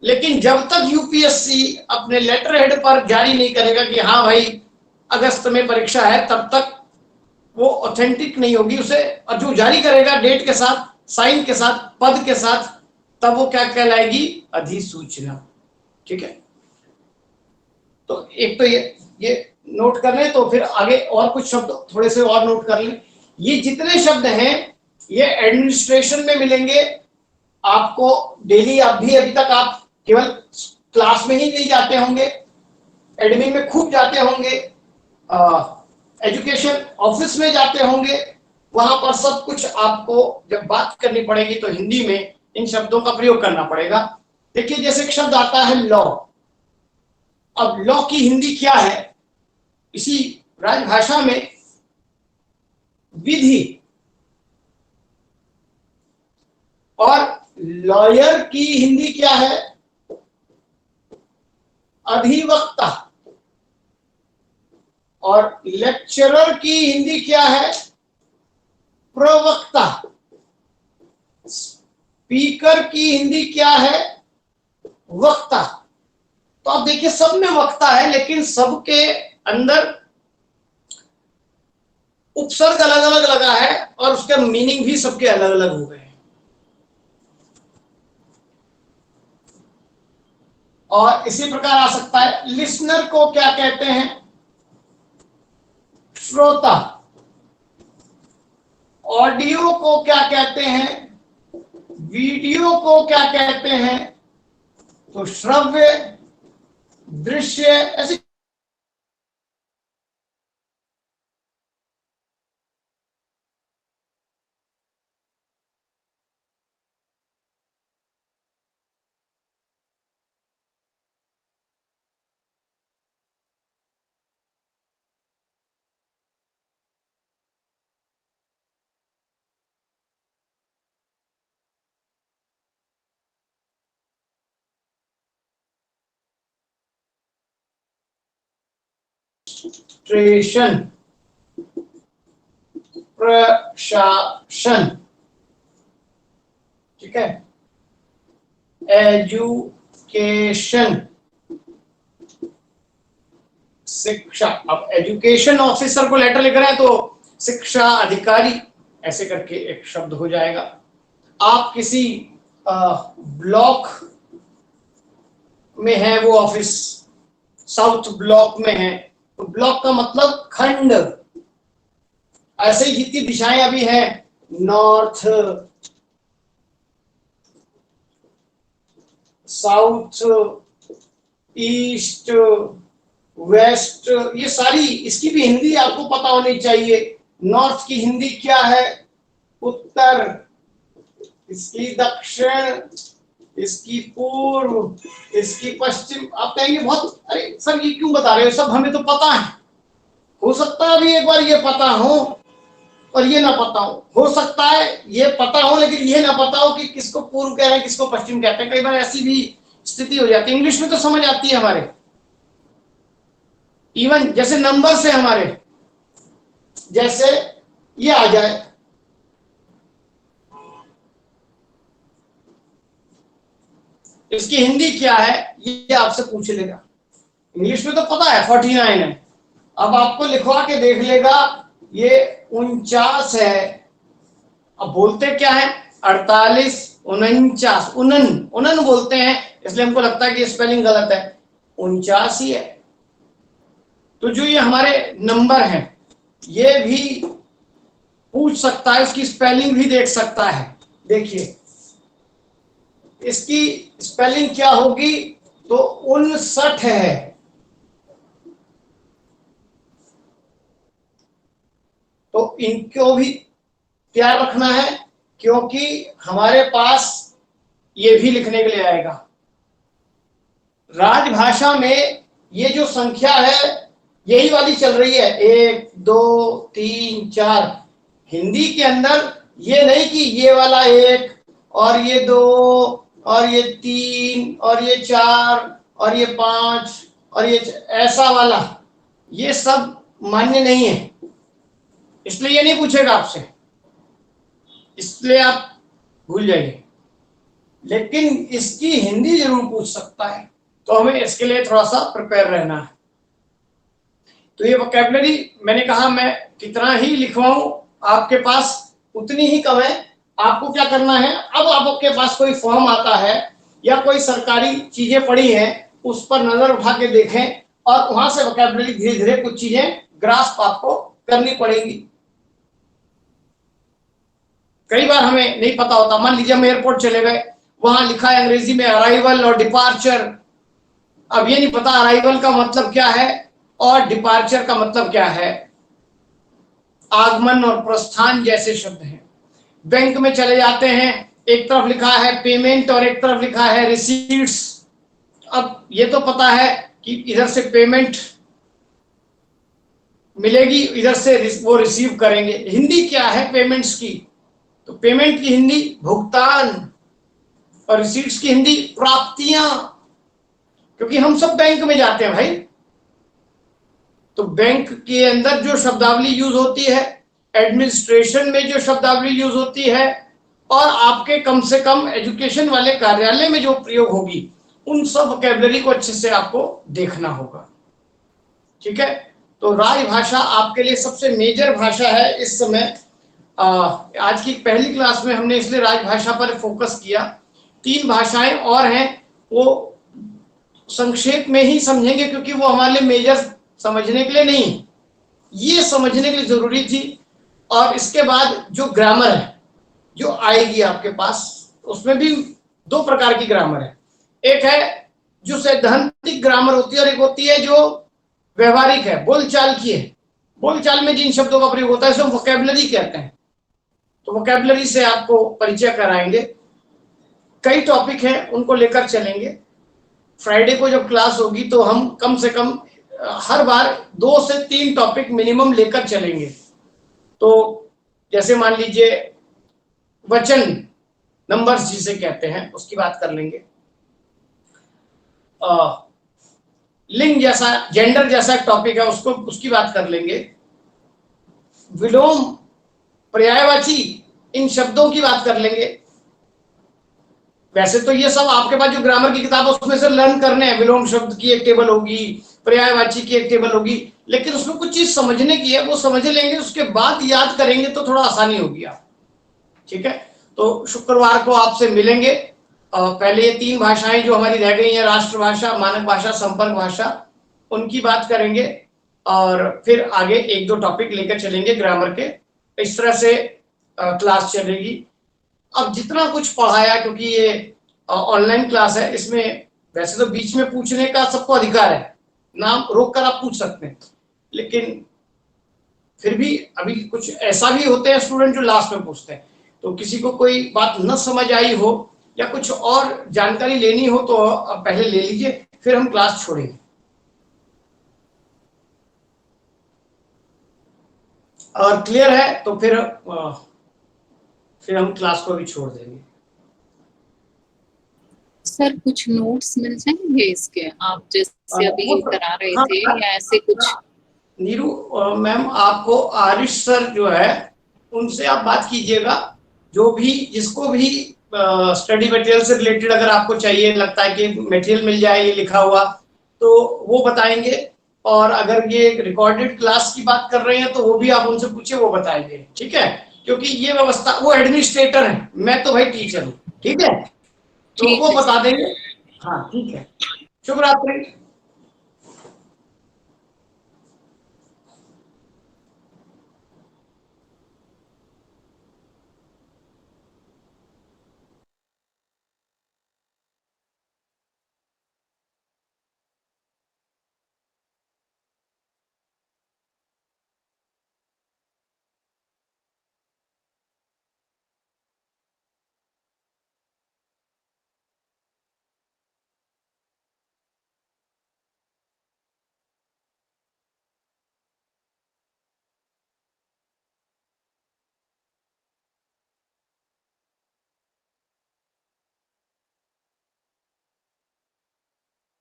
लेकिन जब तक यूपीएससी अपने लेटर हेड पर जारी नहीं करेगा कि हाँ भाई अगस्त में परीक्षा है, तब तक वो ऑथेंटिक नहीं होगी उसे। और जो जारी करेगा डेट के साथ, साइन के साथ, पद के साथ, तब वो क्या कहलाएगी? अधिसूचना। ठीक है, तो एक तो ये नोट कर लें, तो फिर आगे और कुछ शब्द थोड़े से और नोट कर लें। ये जितने शब्द हैं ये एडमिनिस्ट्रेशन में मिलेंगे आपको डेली। अभी तक आप केवल क्लास में ही नहीं जाते होंगे, एडमिन में खूब जाते होंगे, एजुकेशन ऑफिस में जाते होंगे, वहां पर सब कुछ आपको जब बात करनी पड़ेगी तो हिंदी में इन शब्दों का प्रयोग करना पड़ेगा। देखिए जैसे एक शब्द आता है लॉ। अब लॉ की हिंदी क्या है? इसी राजभाषा में विधि और लॉयर की हिंदी क्या है? अधिवक्ता। और लेक्चरर की हिंदी क्या है? प्रवक्ता। स्पीकर की हिंदी क्या है? वक्ता। तो आप देखिए सब में वक्ता है, लेकिन सबके अंदर उपसर्ग अलग अलग लगा है और उसका मीनिंग भी सबके अलग अलग हो गए हैं। और इसी प्रकार आ सकता है, लिसनर को क्या कहते हैं? श्रोता। ऑडियो को क्या कहते हैं? वीडियो को क्या कहते हैं? तो श्रव्य, दृश्य, ऐसे ट्रेशन, प्रशासन, ठीक है, एजुकेशन, शिक्षा। अब एजुकेशन ऑफिसर को लेटर लिख रहे हैं तो शिक्षा अधिकारी ऐसे करके एक शब्द हो जाएगा। आप किसी ब्लॉक में है, वो ऑफिस साउथ ब्लॉक में है, तो ब्लॉक का मतलब खंड। ऐसे ही जितनी दिशाएं अभी हैं, नॉर्थ, साउथ, ईस्ट, वेस्ट, ये सारी, इसकी भी हिंदी आपको पता होनी चाहिए। नॉर्थ की हिंदी क्या है? उत्तर, इसकी दक्षिण, इसकी पूर्व, इसकी पश्चिम। आप कहेंगे बहुत, अरे सर ये क्यों बता रहे हो, सब हमें तो पता है। हो सकता है अभी एक बार ये पता हो और ये ना पता हो सकता है ये पता हो लेकिन ये ना पता हो कि किसको पूर्व कह रहे हैं, किसको पश्चिम कहते हैं। कई बार ऐसी भी स्थिति हो जाती है। इंग्लिश में तो समझ आती है हमारे, इवन जैसे नंबर से हमारे, जैसे ये आ जाए, इसकी हिंदी क्या है, ये आपसे पूछ लेगा। इंग्लिश में तो पता है 49 है, अब आपको लिखवा के देख लेगा ये 49 है। अब बोलते क्या है? 48, 49, उनन, उनन बोलते हैं, इसलिए हमको लगता है कि स्पेलिंग गलत है, 49 ही है। तो जो ये हमारे नंबर हैं, ये भी पूछ सकता है, उसकी स्पेलिंग भी देख सकता है। देखिए इसकी स्पेलिंग क्या होगी? तो 59 है। तो इनको भी तैयार रखना है, क्योंकि हमारे पास ये भी लिखने के लिए आएगा। राजभाषा में ये जो संख्या है यही वाली चल रही है, 1 2 3 4। हिंदी के अंदर ये नहीं कि ये वाला 1 और ये 2 और ये 3 और ये 4 और ये 5 और ये ऐसा वाला, ये सब मान्य नहीं है। इसलिए ये नहीं पूछेगा आपसे, इसलिए आप भूल जाइए। लेकिन इसकी हिंदी जरूर पूछ सकता है, तो हमें इसके लिए थोड़ा सा प्रिपेयर रहना है। तो ये वोकैबुलरी मैंने कहा मैं कितना ही लिखवाऊं आपके पास उतनी ही कम है। आपको क्या करना है, अब आपके पास कोई फॉर्म आता है या कोई सरकारी चीजें पड़ी हैं, उस पर नजर उठा के देखें और वहां से वोकैबुलरी धीरे धीरे कुछ चीजें ग्रास्प आपको करनी पड़ेगी। कई बार हमें नहीं पता होता, मान लीजिए हम एयरपोर्ट चले गए, वहां लिखा है अंग्रेजी में अराइवल और डिपार्चर। अब ये नहीं पता अराइवल का मतलब क्या है और डिपार्चर का मतलब क्या है। आगमन और प्रस्थान जैसे शब्द हैं। बैंक में चले जाते हैं, एक तरफ लिखा है पेमेंट और एक तरफ लिखा है रिसीट्स। अब ये तो पता है कि इधर से पेमेंट मिलेगी, इधर से वो रिसीव करेंगे। हिंदी क्या है पेमेंट्स की? तो पेमेंट की हिंदी भुगतान, और रिसीट्स की हिंदी प्राप्तियां, क्योंकि हम सब बैंक में जाते हैं भाई। तो बैंक के अंदर जो शब्दावली यूज होती है, एडमिनिस्ट्रेशन में जो शब्दावली यूज होती है, और आपके कम से कम एजुकेशन वाले कार्यालय में जो प्रयोग होगी, उन सब वोकैबुलरी को अच्छे से आपको देखना होगा। ठीक है, तो राजभाषा आपके लिए सबसे मेजर भाषा है इस समय। आज की पहली क्लास में हमने इसलिए राजभाषा पर फोकस किया। 3 भाषाएं और हैं, वो संक्षेप में ही समझेंगे क्योंकि वो हमारे लिए मेजर समझने के लिए नहीं, ये समझने के लिए जरूरी थी। और इसके बाद जो ग्रामर है जो आएगी आपके पास, उसमें भी 2 प्रकार की ग्रामर है। एक है जो सैद्धांतिक ग्रामर होती है और एक होती है जो व्यवहारिक है, बोलचाल की है। बोलचाल में जिन शब्दों का प्रयोग होता है उसे वोकैबुलरी कहते हैं। तो वोकैबुलरी से आपको परिचय कराएंगे। कई टॉपिक हैं, उनको लेकर चलेंगे। फ्राइडे को जब क्लास होगी तो हम कम से कम हर बार 2 से 3 टॉपिक मिनिमम लेकर चलेंगे। तो जैसे मान लीजिए वचन, नंबर्स जिसे कहते हैं, उसकी बात कर लेंगे। लिंग जैसा, जेंडर जैसा टॉपिक है, उसकी बात कर लेंगे। विलोम, पर्यायवाची, इन शब्दों की बात कर लेंगे। वैसे तो ये सब आपके पास जो ग्रामर की किताब है उसमें से लर्न करने हैं। विलोम शब्द की एक टेबल होगी, पर्यायवाची की एक टेबल होगी, लेकिन उसमें कुछ चीज समझने की है, वो समझ लेंगे, उसके बाद याद करेंगे तो थोड़ा आसानी होगी आप। ठीक है, तो शुक्रवार को आपसे मिलेंगे। पहले ये 3 भाषाएं जो हमारी रह गई हैं, राष्ट्रभाषा, मानक भाषा, संपर्क भाषा, उनकी बात करेंगे और फिर आगे 1-2 टॉपिक लेकर चलेंगे ग्रामर के। इस तरह से क्लास चलेगी। अब जितना कुछ पढ़ाया, क्योंकि ये ऑनलाइन क्लास है, इसमें वैसे तो बीच में पूछने का सबको अधिकार है, नाम रोक कर आप पूछ सकते हैं, लेकिन फिर भी अभी कुछ ऐसा भी होते हैं स्टूडेंट जो लास्ट में पूछते हैं। तो किसी को कोई बात न समझ आई हो या कुछ और जानकारी लेनी हो तो आप पहले ले लीजिए, फिर हम क्लास छोड़ेंगे। और क्लियर है तो फिर हम क्लास को भी छोड़ देंगे। सर कुछ नोट्स मिल जाएंगे इसके, आप जैसे अभी करा रहे थे या ऐसे कुछ? नीरू मैम, आपको आरिश सर जो है उनसे आप बात कीजिएगा। जो भी, जिसको भी स्टडी मटेरियल से रिलेटेड अगर आपको चाहिए, लगता है कि मटेरियल मिल जाए ये लिखा हुआ, तो वो बताएंगे। और अगर ये रिकॉर्डेड क्लास की बात कर रहे हैं तो वो भी आप उनसे पूछिए, वो बताएंगे। ठीक है, क्योंकि ये व्यवस्था, वो एडमिनिस्ट्रेटर है, मैं तो भाई टीचर हूँ। ठीक है, तो वो बता देंगे। हाँ ठीक है, शुभ रात्रि।